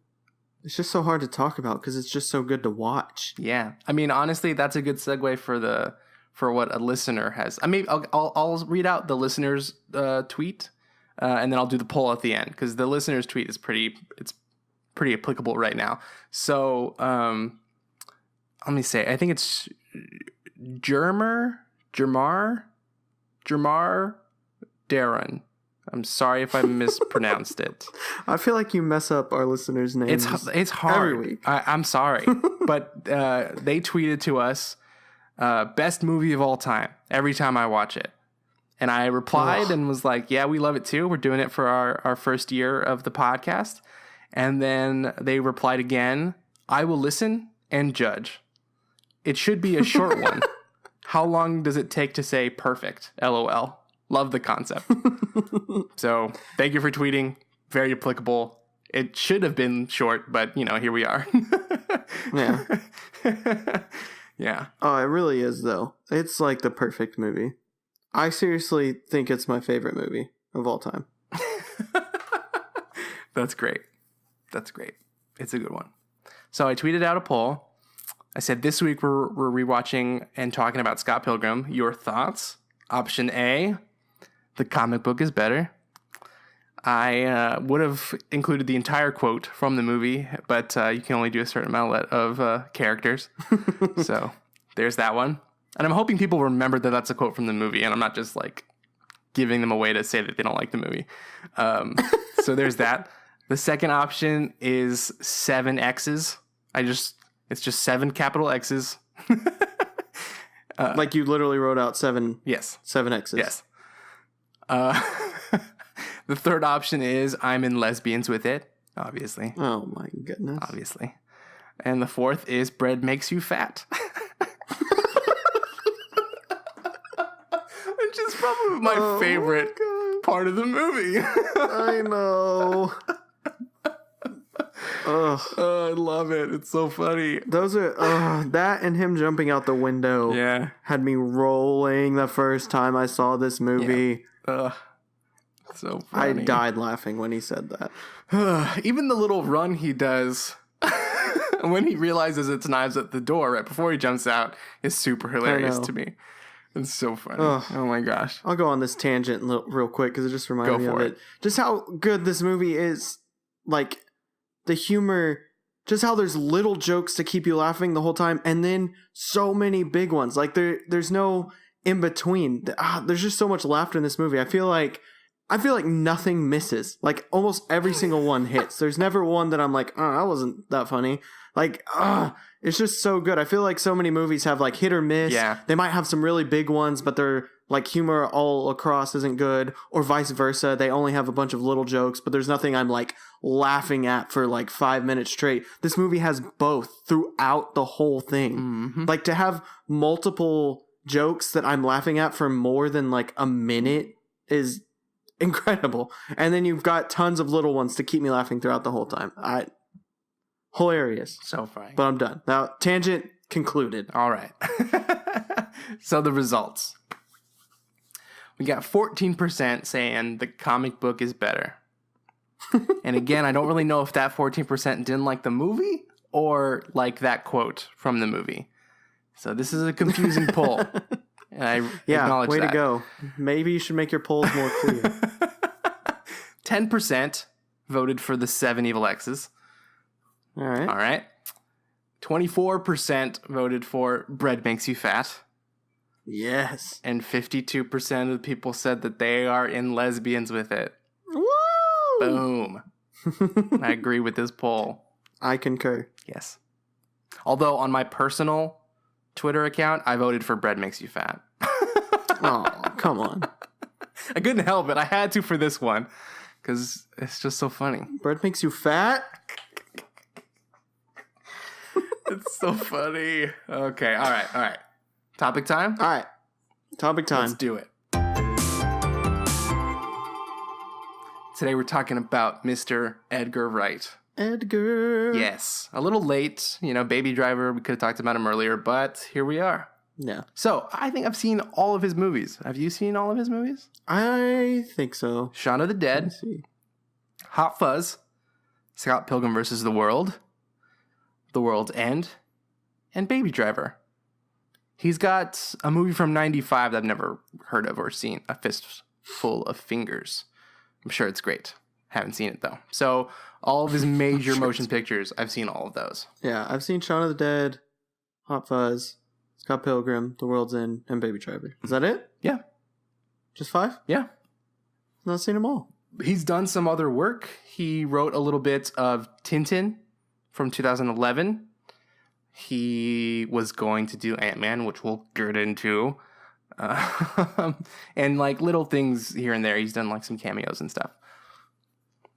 It's just so hard to talk about because it's just so good to watch. Yeah. I mean, honestly, that's a good segue for what a listener has. I mean, I'll read out the listener's tweet, and then I'll do the poll at the end because the listener's tweet is pretty applicable right now. So let me say, I think it's Jamar Darren. I'm sorry if I mispronounced it. I feel like you mess up our listeners' names. It's hard. Every week. I'm sorry, but they tweeted to us, best movie of all time. Every time I watch it, and I replied and was like, "Yeah, we love it too. We're doing it for our first year of the podcast." And then they replied again, "I will listen and judge. It should be a short one. How long does it take to say perfect? LOL." Love the concept. So thank you for tweeting. Very applicable. It should have been short, but here we are. Yeah. Yeah. Oh, it really is though. It's like the perfect movie. I seriously think it's my favorite movie of all time. That's great. It's a good one. So I tweeted out a poll. I said, this week we're rewatching and talking about Scott Pilgrim. Your thoughts? Option A, the comic book is better. I would have included the entire quote from the movie, but you can only do a certain amount of characters. So there's that one. And I'm hoping people remember that that's a quote from the movie, and I'm not just like giving them a way to say that they don't like the movie. So there's that. The second option is 7 X's. It's just 7 capital X's. Like you literally wrote out 7. Yes. 7 X's. Yes. The third option is I'm in Lesbians with It, obviously. Oh my goodness. Obviously. And the fourth is bread makes you fat. Which is probably my favorite part of the movie. I know. Ugh. I love it. It's so funny. Those are that and him jumping out the window had me rolling the first time I saw this movie. Yeah. So funny. I died laughing when he said that. Even the little run he does when he realizes it's knives at the door right before he jumps out is super hilarious to me. It's so funny. Oh my gosh. I'll go on this tangent real quick because it just reminded me of it. Just how good this movie is. Like, the humor, just how there's little jokes to keep you laughing the whole time, and then so many big ones. Like, there's no in between. There's just so much laughter in this movie. I feel like nothing misses. Like, almost every single one hits. There's never one that I'm like, oh, that wasn't that funny. Like, it's just so good. I feel like so many movies have like hit or miss. Yeah. They might have some really big ones, but they're like humor all across isn't good, or vice versa. They only have a bunch of little jokes, but there's nothing I'm like laughing at for like 5 minutes straight. This movie has both throughout the whole thing. Mm-hmm. Like, to have multiple jokes that I'm laughing at for more than like a minute is incredible. And then you've got tons of little ones to keep me laughing throughout the whole time. Hilarious. So funny. But I'm done. Now, tangent concluded. All right. So the results. We got 14% saying the comic book is better. And again, I don't really know if that 14% didn't like the movie or like that quote from the movie. So this is a confusing poll. And I acknowledge way that. to go. Maybe you should make your polls more clear. 10% voted for the 7 evil X's. All right. All right. 24% voted for Bread Makes You Fat. Yes. And 52% of the people said that they are in lesbians with it. Woo! Boom. I agree with this poll. I concur. Yes. Although on my personal Twitter account, I voted for Bread Makes You Fat. Oh, come on. I couldn't help it. I had to for this one because it's just so funny. Bread makes you fat? It's so funny. Okay. All right. Topic time? All right. Topic time. Let's do it. Today we're talking about Mr. Edgar Wright. Edgar. Yes. A little late. Baby Driver. We could have talked about him earlier, but here we are. Yeah. So, I think I've seen all of his movies. Have you seen all of his movies? I think so. Shaun of the Dead. Let's see. Hot Fuzz. Scott Pilgrim vs. the World. The World's End. And Baby Driver. He's got a movie from 95 that I've never heard of or seen. A Fistful of Fingers. I'm sure it's great. Haven't seen it, though. So, all of his major motion pictures, I've seen all of those. Yeah, I've seen Shaun of the Dead, Hot Fuzz, Scott Pilgrim, The World's End, and Baby Driver. Is that it? Yeah. Just 5? Yeah. I've not seen them all. He's done some other work. He wrote a little bit of Tintin from 2011. He was going to do Ant-Man, which we'll get into. And like little things here and there. He's done like some cameos and stuff.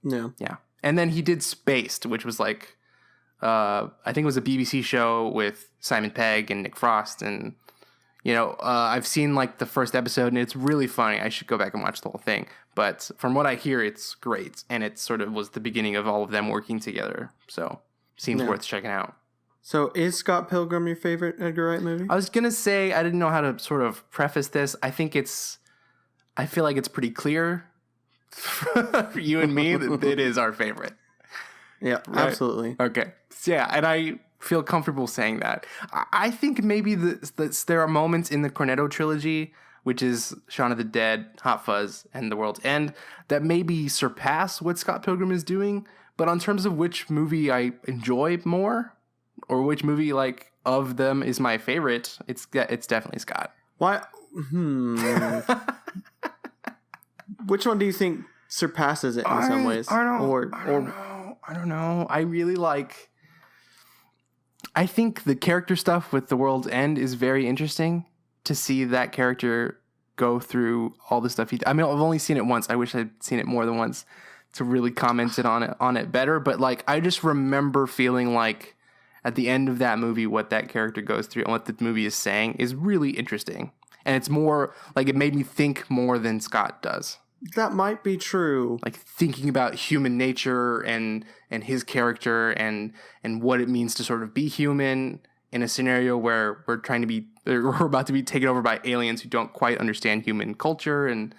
Yeah. Yeah. And then he did Spaced, which was like, I think it was a BBC show with Simon Pegg and Nick Frost. And, I've seen like the first episode and it's really funny. I should go back and watch the whole thing. But from what I hear, it's great. And it sort of was the beginning of all of them working together. So seems worth checking out. So is Scott Pilgrim your favorite Edgar Wright movie? I was going to say, I didn't know how to sort of preface this. I feel like it's pretty clear for you and me that it is our favorite. Yeah, right? Absolutely. Okay. So, yeah, and I feel comfortable saying that. I think maybe there are moments in the Cornetto trilogy, which is Shaun of the Dead, Hot Fuzz, and The World's End, that maybe surpass what Scott Pilgrim is doing. But on terms of which movie I enjoy more, or which movie like of them is my favorite, it's definitely Scott. Why? Which one do you think surpasses it in some ways? I don't know. I really like. I think the character stuff with The World's End is very interesting to see that character go through all the stuff I've only seen it once. I wish I'd seen it more than once to really comment on it better. But like, I just remember feeling like at the end of that movie, what that character goes through and what the movie is saying is really interesting. And it's more like it made me think more than Scott does. That might be true. Like thinking about human nature and his character and what it means to sort of be human in a scenario where we're about to be taken over by aliens who don't quite understand human culture. And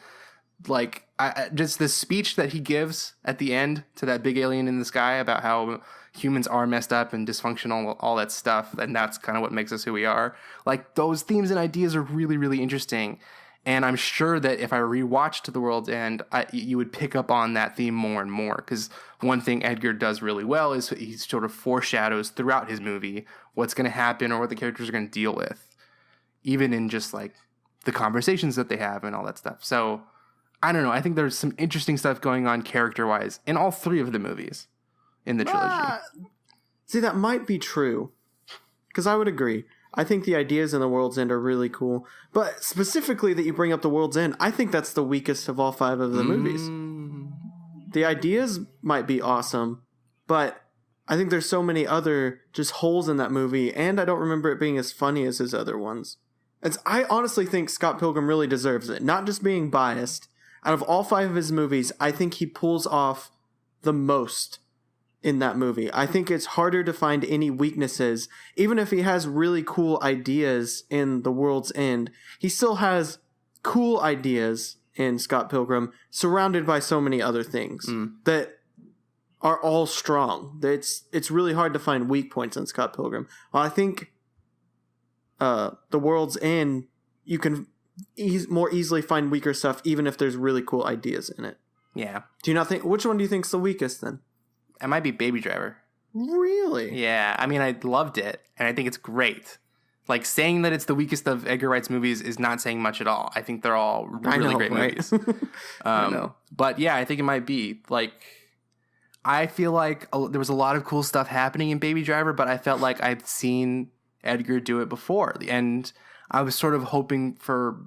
like just the speech that he gives at the end to that big alien in the sky about how humans are messed up and dysfunctional, all that stuff. And that's kind of what makes us who we are. Like those themes and ideas are really, really interesting. And I'm sure that if I rewatched The World's End, you would pick up on that theme more and more. Because one thing Edgar does really well is he sort of foreshadows throughout his movie what's going to happen or what the characters are going to deal with. Even in just like the conversations that they have and all that stuff. So, I don't know. I think there's some interesting stuff going on character-wise in all three of the movies in the trilogy. See, that might be true. Because I would agree. I think the ideas in The World's End are really cool. But specifically that you bring up The World's End, I think that's the weakest of all 5 of the movies. The ideas might be awesome, but I think there's so many other just holes in that movie, and I don't remember it being as funny as his other ones. I honestly think Scott Pilgrim really deserves it. Not just being biased. Out of all 5 of his movies, I think he pulls off the most in that movie. I think it's harder to find any weaknesses. Even if he has really cool ideas in The World's End, he still has cool ideas in Scott Pilgrim, surrounded by so many other things that are all strong. It's really hard to find weak points in Scott Pilgrim. Well, I think The World's End, you can more easily find weaker stuff, even if there's really cool ideas in it. Yeah. Do you not think? Which one do you think's the weakest then? It might be Baby Driver. Really? Yeah, I mean, I loved it, and I think it's great. Like, saying that it's the weakest of Edgar Wright's movies is not saying much at all. I think they're all really great movies. I know. But yeah, I think it might be. Like, I feel like there was a lot of cool stuff happening in Baby Driver, but I felt like I'd seen Edgar do it before. And I was sort of hoping for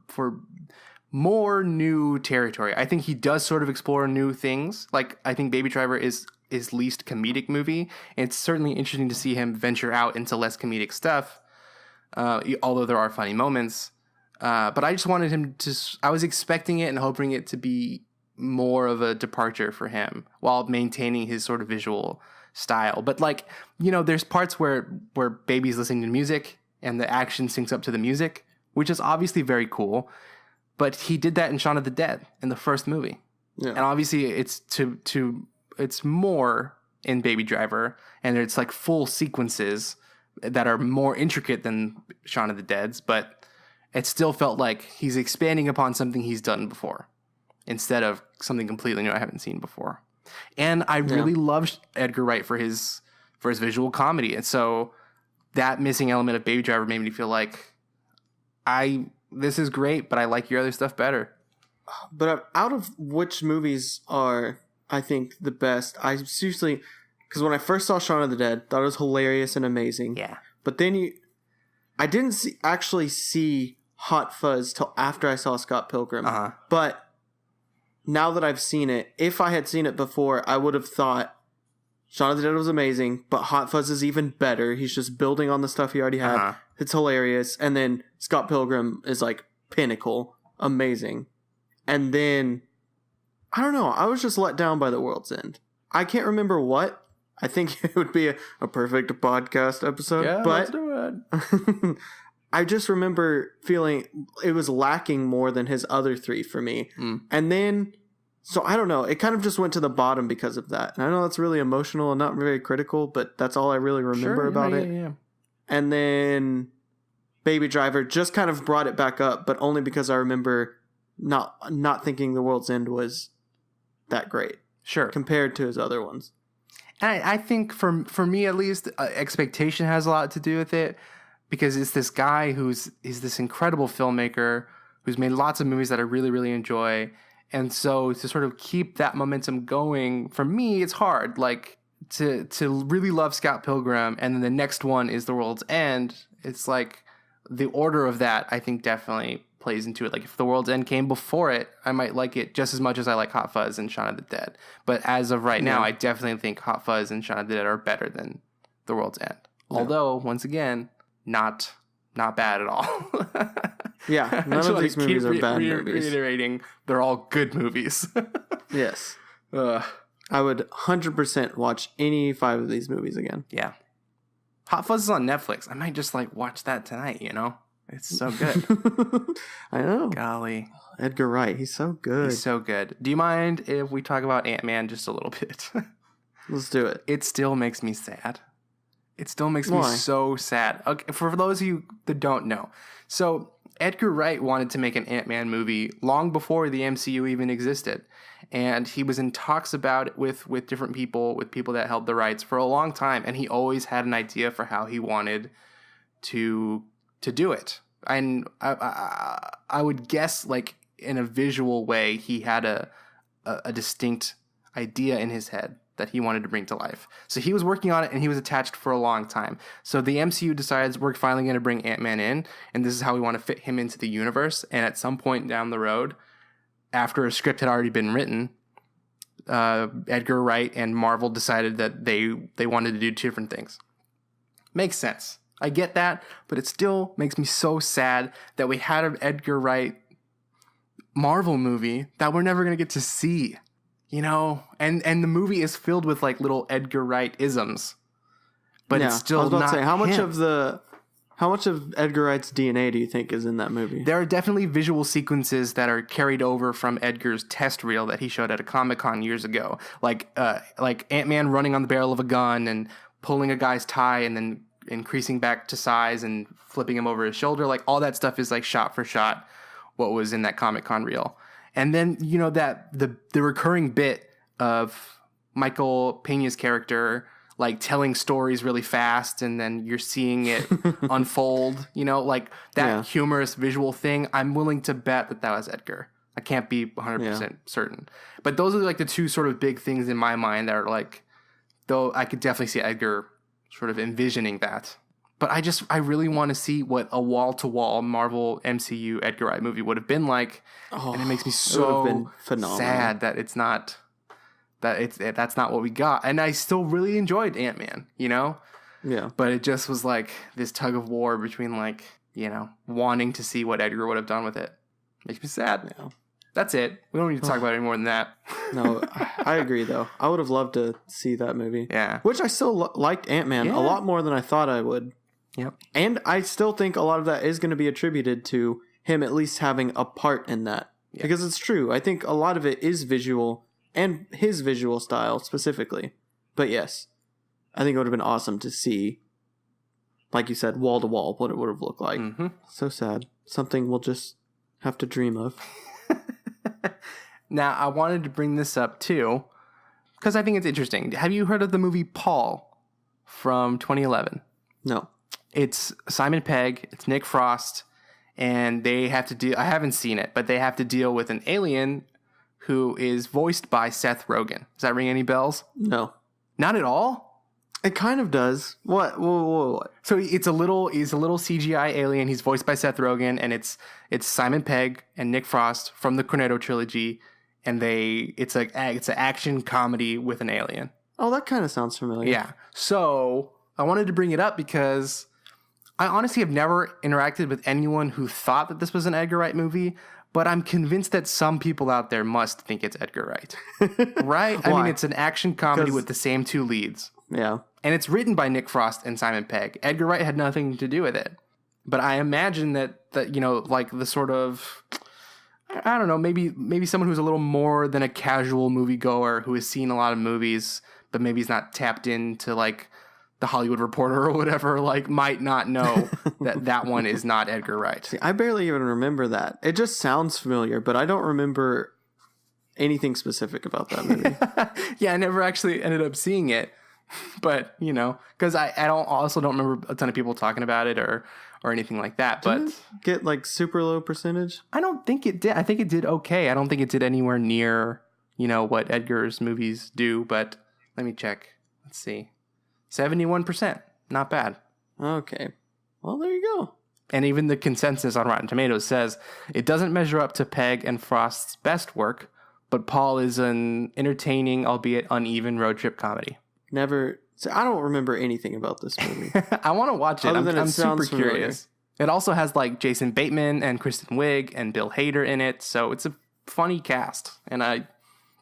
more new territory. I think he does sort of explore new things. Like, I think Baby Driver is his least comedic movie. It's certainly interesting to see him venture out into less comedic stuff. Although there are funny moments. But I just wanted him to... I was expecting it and hoping it to be more of a departure for him while maintaining his sort of visual style. But, like, you know, there's parts where Baby's listening to music and the action syncs up to the music, which is obviously very cool. But he did that in Shaun of the Dead in the first movie. Yeah. And obviously it's it's more in Baby Driver, and it's like full sequences that are more intricate than Shaun of the Dead's, but it still felt like he's expanding upon something he's done before instead of something completely new I haven't seen before. And I really love Edgar Wright for his visual comedy. And so that missing element of Baby Driver made me feel like this is great, but I like your other stuff better. But out of which movies are, I think, the best, I seriously... Because when I first saw Shaun of the Dead, thought it was hilarious and amazing. Yeah. But then I didn't actually see Hot Fuzz till after I saw Scott Pilgrim. Uh-huh. But now that I've seen it, if I had seen it before, I would have thought Shaun of the Dead was amazing, but Hot Fuzz is even better. He's just building on the stuff he already had. Uh-huh. It's hilarious. And then Scott Pilgrim is like pinnacle, amazing. And then, I don't know, I was just let down by The World's End. I can't remember what. I think it would be a perfect podcast episode. Yeah, but let's do it. I just remember feeling it was lacking more than his other three for me. And then, so I don't know, it kind of just went to the bottom because of that. And I know that's really emotional and not very critical, but that's all I really remember about it. Yeah. And then Baby Driver just kind of brought it back up, but only because I remember not thinking The World's End was that great. Sure. Compared to his other ones. I think for me at least, expectation has a lot to do with it, because it's this guy he's this incredible filmmaker who's made lots of movies that I really, really enjoy. And so to sort of keep that momentum going, for me, it's hard. Like to really love Scott Pilgrim, and then the next one is The World's End. It's like the order of that, I think, definitely plays into it. Like if The World's End came before it, I might like it just as much as I like Hot Fuzz and Shaun of the Dead. But as of right now, I definitely think Hot Fuzz and Shaun of the Dead are better than The World's End. Yeah. Although, once again, not bad at all. Yeah, none of these movies are bad movies. Reiterating, they're all good movies. Yes. I would 100% watch any 5 of these movies again. Yeah. Hot Fuzz is on Netflix. I might just like watch that tonight, you know? It's so good. I know. Golly. Edgar Wright. He's so good. He's so good. Do you mind if we talk about Ant-Man just a little bit? Let's do it. It still makes me sad. It still makes me so sad. Okay, for those of you that don't know. So Edgar Wright wanted to make an Ant-Man movie long before the MCU even existed. And he was in talks about it with different people, with people that held the rights for a long time. And he always had an idea for how he wanted to do it. And I would guess, like, in a visual way, he had a distinct idea in his head that he wanted to bring to life. So he was working on it, and he was attached for a long time. So the MCU decides we're finally going to bring Ant-Man in, and this is how we want to fit him into the universe. And at some point down the road, after a script had already been written, Edgar Wright and Marvel decided that they wanted to do 2 different things. Makes sense. I get that, but it still makes me so sad that we had an Edgar Wright Marvel movie that we're never going to get to see, you know? And the movie is filled with like little Edgar Wright isms, but it's still I was about not to say, him. How much of Edgar Wright's DNA do you think is in that movie? There are definitely visual sequences that are carried over from Edgar's test reel that he showed at a Comic-Con years ago, like Ant-Man running on the barrel of a gun and pulling a guy's tie and then increasing back to size and flipping him over his shoulder. Like all that stuff is like shot for shot what was in that Comic-Con reel. And then, that the recurring bit of Michael Peña's character like telling stories really fast and then you're seeing it unfold, like that humorous visual thing. I'm willing to bet that was Edgar. I can't be 100% certain. But those are like the two sort of big things in my mind that are like, though I could definitely see Edgar sort of envisioning that. But I really want to see what a wall-to-wall Marvel MCU Edgar Wright movie would have been like. And it makes me so sad that it's not, that's not what we got. And I still really enjoyed Ant-Man, Yeah. But it just was like this tug of war between like, wanting to see what Edgar would have done with it. Makes me sad. Yeah. That's it. We don't need to talk about it any more than that. No, I agree, though. I would have loved to see that movie. Yeah. Which I still liked Ant-Man a lot more than I thought I would. Yep. And I still think a lot of that is going to be attributed to him at least having a part in that. Yeah. Because it's true. I think a lot of it is visual and his visual style specifically. But yes, I think it would have been awesome to see, like you said, wall to wall, what it would have looked like. Mm-hmm. So sad. Something we'll just have to dream of. Now, I wanted to bring this up too, because I think it's interesting. Have you heard of the movie Paul from 2011? No. It's Simon Pegg, it's Nick Frost, and they have to deal, I haven't seen it, but they have to deal with an alien who is voiced by Seth Rogen. Does that ring any bells? No. Not at all? It kind of does. What? What? So he's a little CGI alien. He's voiced by Seth Rogen, and it's Simon Pegg and Nick Frost from the Cornetto trilogy, and it's an action comedy with an alien. Oh, that kind of sounds familiar. Yeah. So I wanted to bring it up because I honestly have never interacted with anyone who thought that this was an Edgar Wright movie, but I'm convinced that some people out there must think it's Edgar Wright. Right? I mean, it's an action comedy with the same two leads. Yeah. And it's written by Nick Frost and Simon Pegg. Edgar Wright had nothing to do with it. But I imagine that like the sort of, I don't know, maybe someone who's a little more than a casual moviegoer who has seen a lot of movies, but maybe he's not tapped into like the Hollywood Reporter or whatever, like might not know that one is not Edgar Wright. See, I barely even remember that. It just sounds familiar, but I don't remember anything specific about that movie. Yeah, I never actually ended up seeing it. But, because I don't remember a ton of people talking about it or anything like that. Did it get like super low percentage? I don't think it did. I think it did okay. I don't think it did anywhere near, what Edgar's movies do. But let me check. Let's see. 71%. Not bad. Okay. Well, there you go. And even the consensus on Rotten Tomatoes says it doesn't measure up to Pegg and Frost's best work, but Paul is an entertaining, albeit uneven road trip comedy. Never. So I don't remember anything about this movie. I want to watch it. I'm super familiar. Curious. It also has like Jason Bateman and Kristen Wiig and Bill Hader in it, so it's a funny cast, and I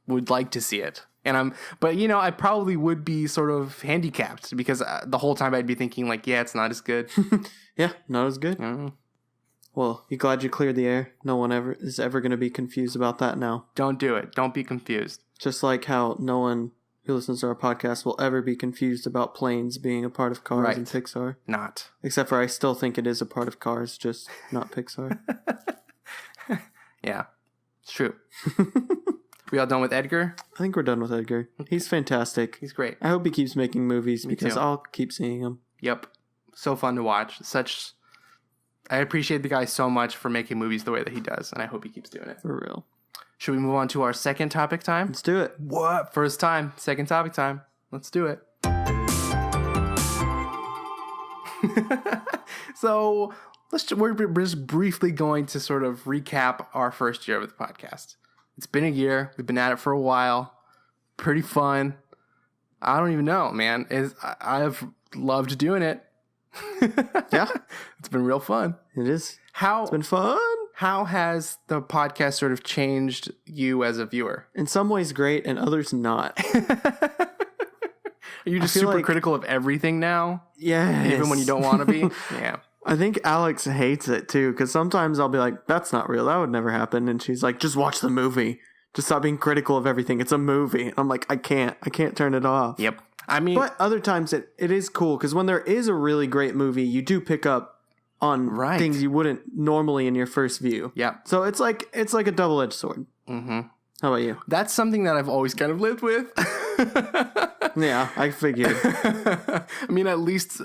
would like to see it. But I probably would be sort of handicapped because the whole time I'd be thinking like, yeah, it's not as good. Yeah, not as good. Well, you glad you cleared the air? No one is ever going to be confused about that now. Don't do it. Don't be confused. Just like how no one who listens to our podcast will ever be confused about planes being a part of Cars and Pixar. Not. Except for I still think it is a part of Cars, just not Pixar. Yeah, it's true. We all done with Edgar? I think we're done with Edgar. He's fantastic. He's great. I hope he keeps making movies because I'll keep seeing him. Yep. So fun to watch. I appreciate the guy so much for making movies the way that he does, and I hope he keeps doing it. For real. Should we move on to our second topic time? Let's do it. What? First time. Second topic time. Let's do it. So we're just briefly going to sort of recap our first year of the podcast. It's been a year. We've been at it for a while. Pretty fun. I don't even know, man. I've loved doing it. Yeah. It's been real fun. It is. It's been fun. How has the podcast sort of changed you as a viewer? In some ways great, and others not. Are you just super critical of everything now? Yeah. Even when you don't want to be? Yeah. I think Alex hates it too, because sometimes I'll be like, that's not real. That would never happen. And she's like, just watch the movie. Just stop being critical of everything. It's a movie. And I'm like, I can't turn it off. Yep. I mean, but other times it is cool, because when there is a really great movie, you do pick up on things you wouldn't normally in your first view. Yeah. So it's like a double-edged sword. Mm-hmm. How about you? That's something that I've always kind of lived with. Yeah, I figured. I mean, at least,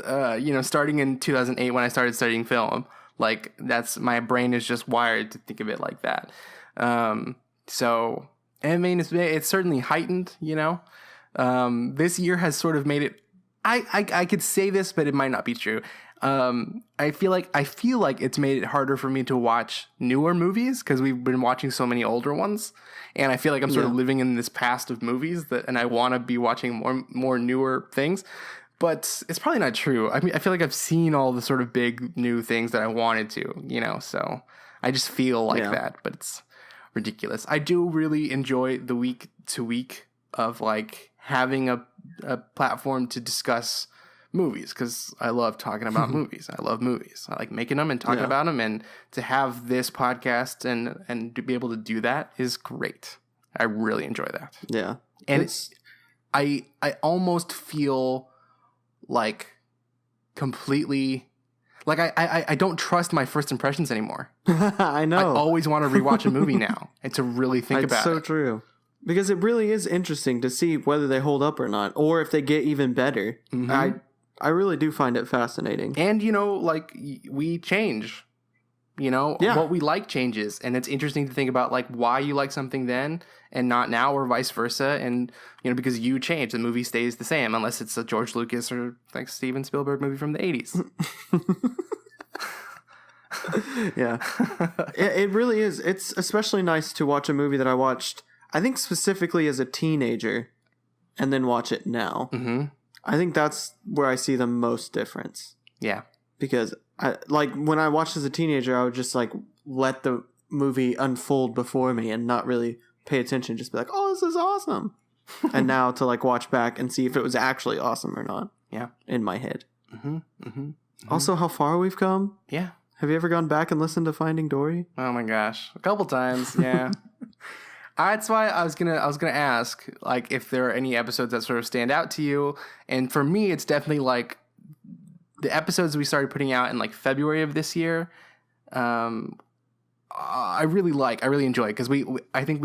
starting in 2008 when I started studying film, like my brain is just wired to think of it like that. So, I mean, it's certainly heightened, this year has sort of made it, I could say this, but it might not be true. I feel like it's made it harder for me to watch newer movies because we've been watching so many older ones, and I feel like I'm sort of living in this past of movies and I want to be watching more newer things, but it's probably not true. I mean, I feel like I've seen all the sort of big new things that I wanted to, so I just feel like that, but it's ridiculous. I do really enjoy the week to week of like having a platform to discuss movies because I love talking about movies. I love movies. I like making them and talking about them, and to have this podcast and to be able to do that is great. I really enjoy that. Yeah. And I almost feel like completely like I don't trust my first impressions anymore. I know. I always want to rewatch a movie now and to really think about it. It's so true. Because it really is interesting to see whether they hold up or not, or if they get even better. Mm-hmm. I really do find it fascinating. And, like, we change. What we like changes. And it's interesting to think about, like, why you like something then and not now, or vice versa. And, because you change, the movie stays the same, unless it's a George Lucas or, like, Steven Spielberg movie from the 80s. Yeah. It really is. It's especially nice to watch a movie that I watched, I think specifically as a teenager, and then watch it now. Mm-hmm. I think that's where I see the most difference. Yeah. Because when I watched as a teenager, I would just like let the movie unfold before me and not really pay attention. Just be like, oh, this is awesome. And now to like watch back and see if it was actually awesome or not. Yeah. In my head. Mm-hmm. Mm-hmm. Mm-hmm. Also, how far we've come. Yeah. Have you ever gone back and listened to Finding Dory? Oh my gosh. A couple times. Yeah. That's why I was gonna ask, like, if there are any episodes that sort of stand out to you. And for me, it's definitely like the episodes we started putting out in like February of this year. I really enjoy because I think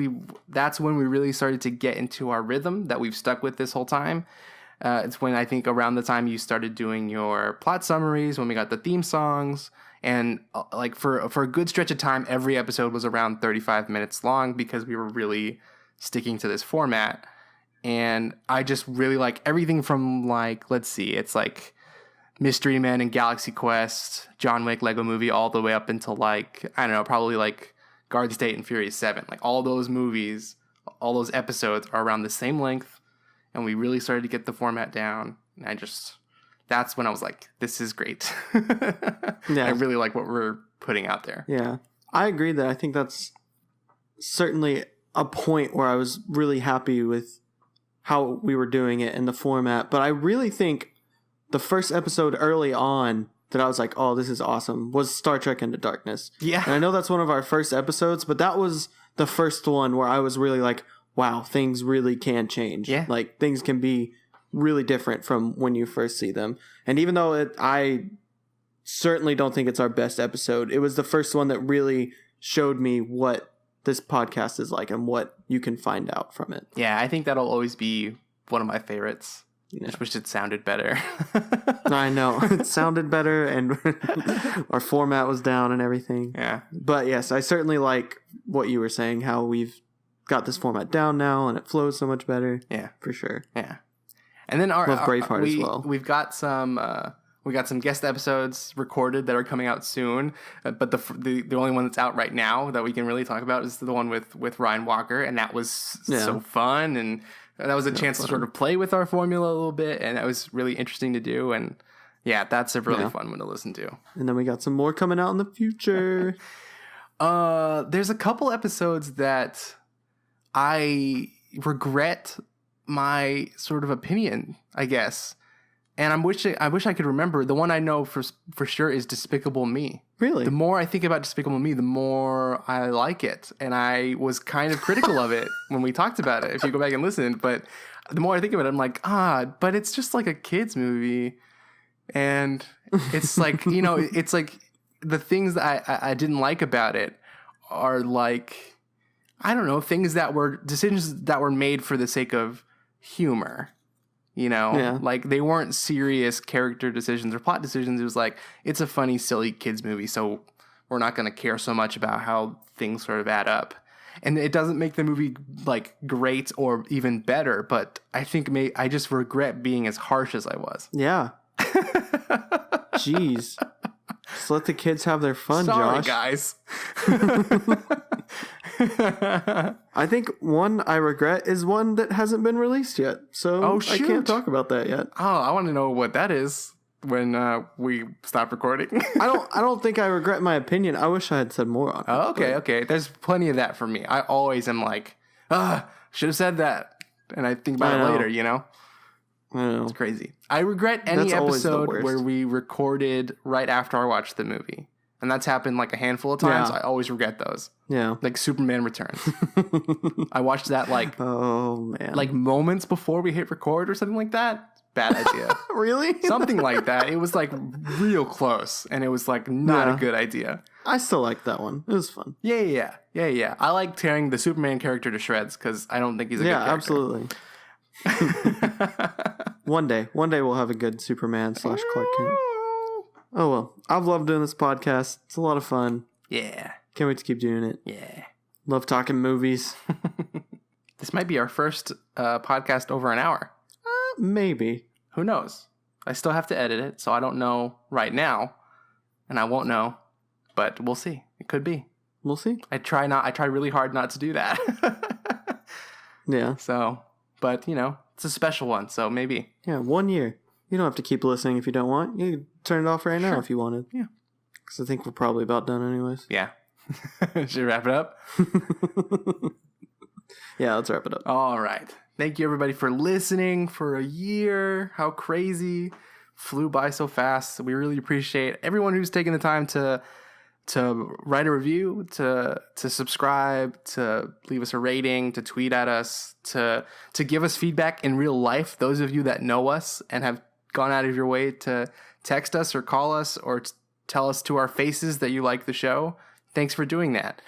that's when we really started to get into our rhythm that we've stuck with this whole time. It's when I think around the time you started doing your plot summaries, when we got the theme songs. And like for a good stretch of time, every episode was around 35 minutes long because we were really sticking to this format. And I just really like everything from like, let's see, it's like Mystery Men and Galaxy Quest, John Wick, Lego Movie, all the way up until like, I don't know, probably like Garden State and Furious 7. Like all those movies, all those episodes are around the same length. And we really started to get the format down. And that's when I was like, this is great. Yeah. I really like what we're putting out there. Yeah. I agree that I think that's certainly a point where I was really happy with how we were doing it in the format. But I really think the first episode early on that I was like, oh, this is awesome, was Star Trek Into Darkness. Yeah. And I know that's one of our first episodes, but that was the first one where I was really like, wow, things really can change. Yeah. Like things can be really different from when you first see them. And even though I certainly don't think it's our best episode, it was the first one that really showed me what this podcast is like and what you can find out from it. Yeah, I think that'll always be one of my favorites. Yeah. Just wish it sounded better. I know. It sounded better and our format was down and everything. Yeah. But yes, I certainly like what you were saying, how we've got this format down now and it flows so much better. Yeah. For sure. Yeah. And then love Braveheart as well. We've got some guest episodes recorded that are coming out soon, but the only one that's out right now that we can really talk about is the one with Ryan Walker, and that was so fun, and that was a chance to sort of play with our formula a little bit, and that was really interesting to do, and yeah, that's a really fun one to listen to. And then we got some more coming out in the future. There's a couple episodes that I regret my sort of opinion, I guess. And I wish I could remember. The one I know for sure is Despicable Me. Really? The more I think about Despicable Me, the more I like it. And I was kind of critical of it when we talked about it, if you go back and listen. But the more I think of it, I'm like, but it's just like a kid's movie. And it's like, it's like the things that I didn't like about it are like, I don't know, decisions that were made for the sake of humor. You know, Yeah. like they weren't serious character decisions or plot decisions. It was like, it's a funny, silly kids movie, so we're not going to care so much about how things sort of add up. And it doesn't make the movie like great or even better, but I think I just regret being as harsh as I was. Yeah. Jeez. Just let the kids have their fun, Sorry, Josh. guys. I think one I regret is one that hasn't been released yet. So I shoot. can't talk about that yet. Oh, I want to know what that is when we stop recording. I don't think I regret my opinion. I wish I had said more on it. Oh, okay. There's plenty of that for me. I always am like, should have said that. And I think about it later, you know? I know. It's crazy. I regret any That's always the episode worst. where we recorded right after I watched the movie. And that's happened like a handful of times. Yeah. I always regret those. Yeah. Like Superman Returns. I watched that like moments before we hit record or something like that. Bad idea. Really? Something like that. It was like real close. And it was like not a good idea. I still like that one. It was fun. Yeah. I like tearing the Superman character to shreds because I don't think he's a good character. Absolutely. One day we'll have a good Superman / Clark Kent. Oh well, I've loved doing this podcast. It's a lot of fun. Yeah. Can't wait to keep doing it. Yeah. Love talking movies. This might be our first podcast over an hour. Maybe. Who knows? I still have to edit it, so I don't know right now, and I won't know, but we'll see. It could be. We'll see. I try really hard not to do that. Yeah. So, but you know, it's a special one, so maybe. Yeah, 1 year. You don't have to keep listening if you don't want. You can turn it off right now if you wanted. Yeah. Because I think we're probably about done anyways. Yeah. Should we wrap it up? Yeah, let's wrap it up. All right. Thank you, everybody, for listening for a year. How crazy. Flew by so fast. We really appreciate everyone who's taken the time to write a review, to subscribe, to leave us a rating, to tweet at us, to give us feedback in real life. Those of you that know us and have gone out of your way to text us or call us or tell us to our faces that you like the show. Thanks for doing that.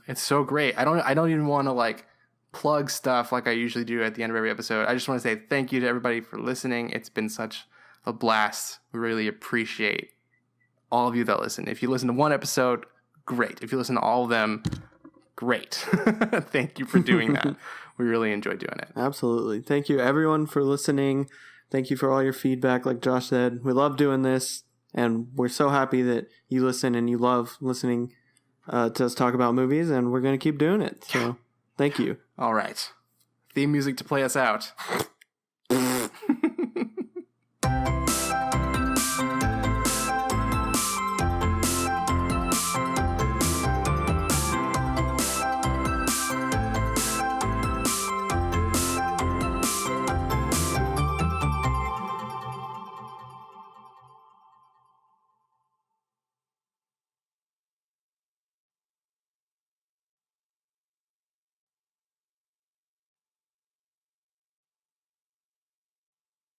It's so great. I don't even want to like plug stuff like I usually do at the end of every episode. I just want to say thank you to everybody for listening. It's been such a blast. We really appreciate all of you that listen. If you listen to one episode, great. If you listen to all of them, great. Thank you for doing that. We really enjoy doing it. Absolutely. Thank you, everyone, for listening. Thank you for all your feedback. Like Josh said, we love doing this, and we're so happy that you listen and you love listening to us talk about movies, and we're going to keep doing it. So thank you. All right. Theme music to play us out.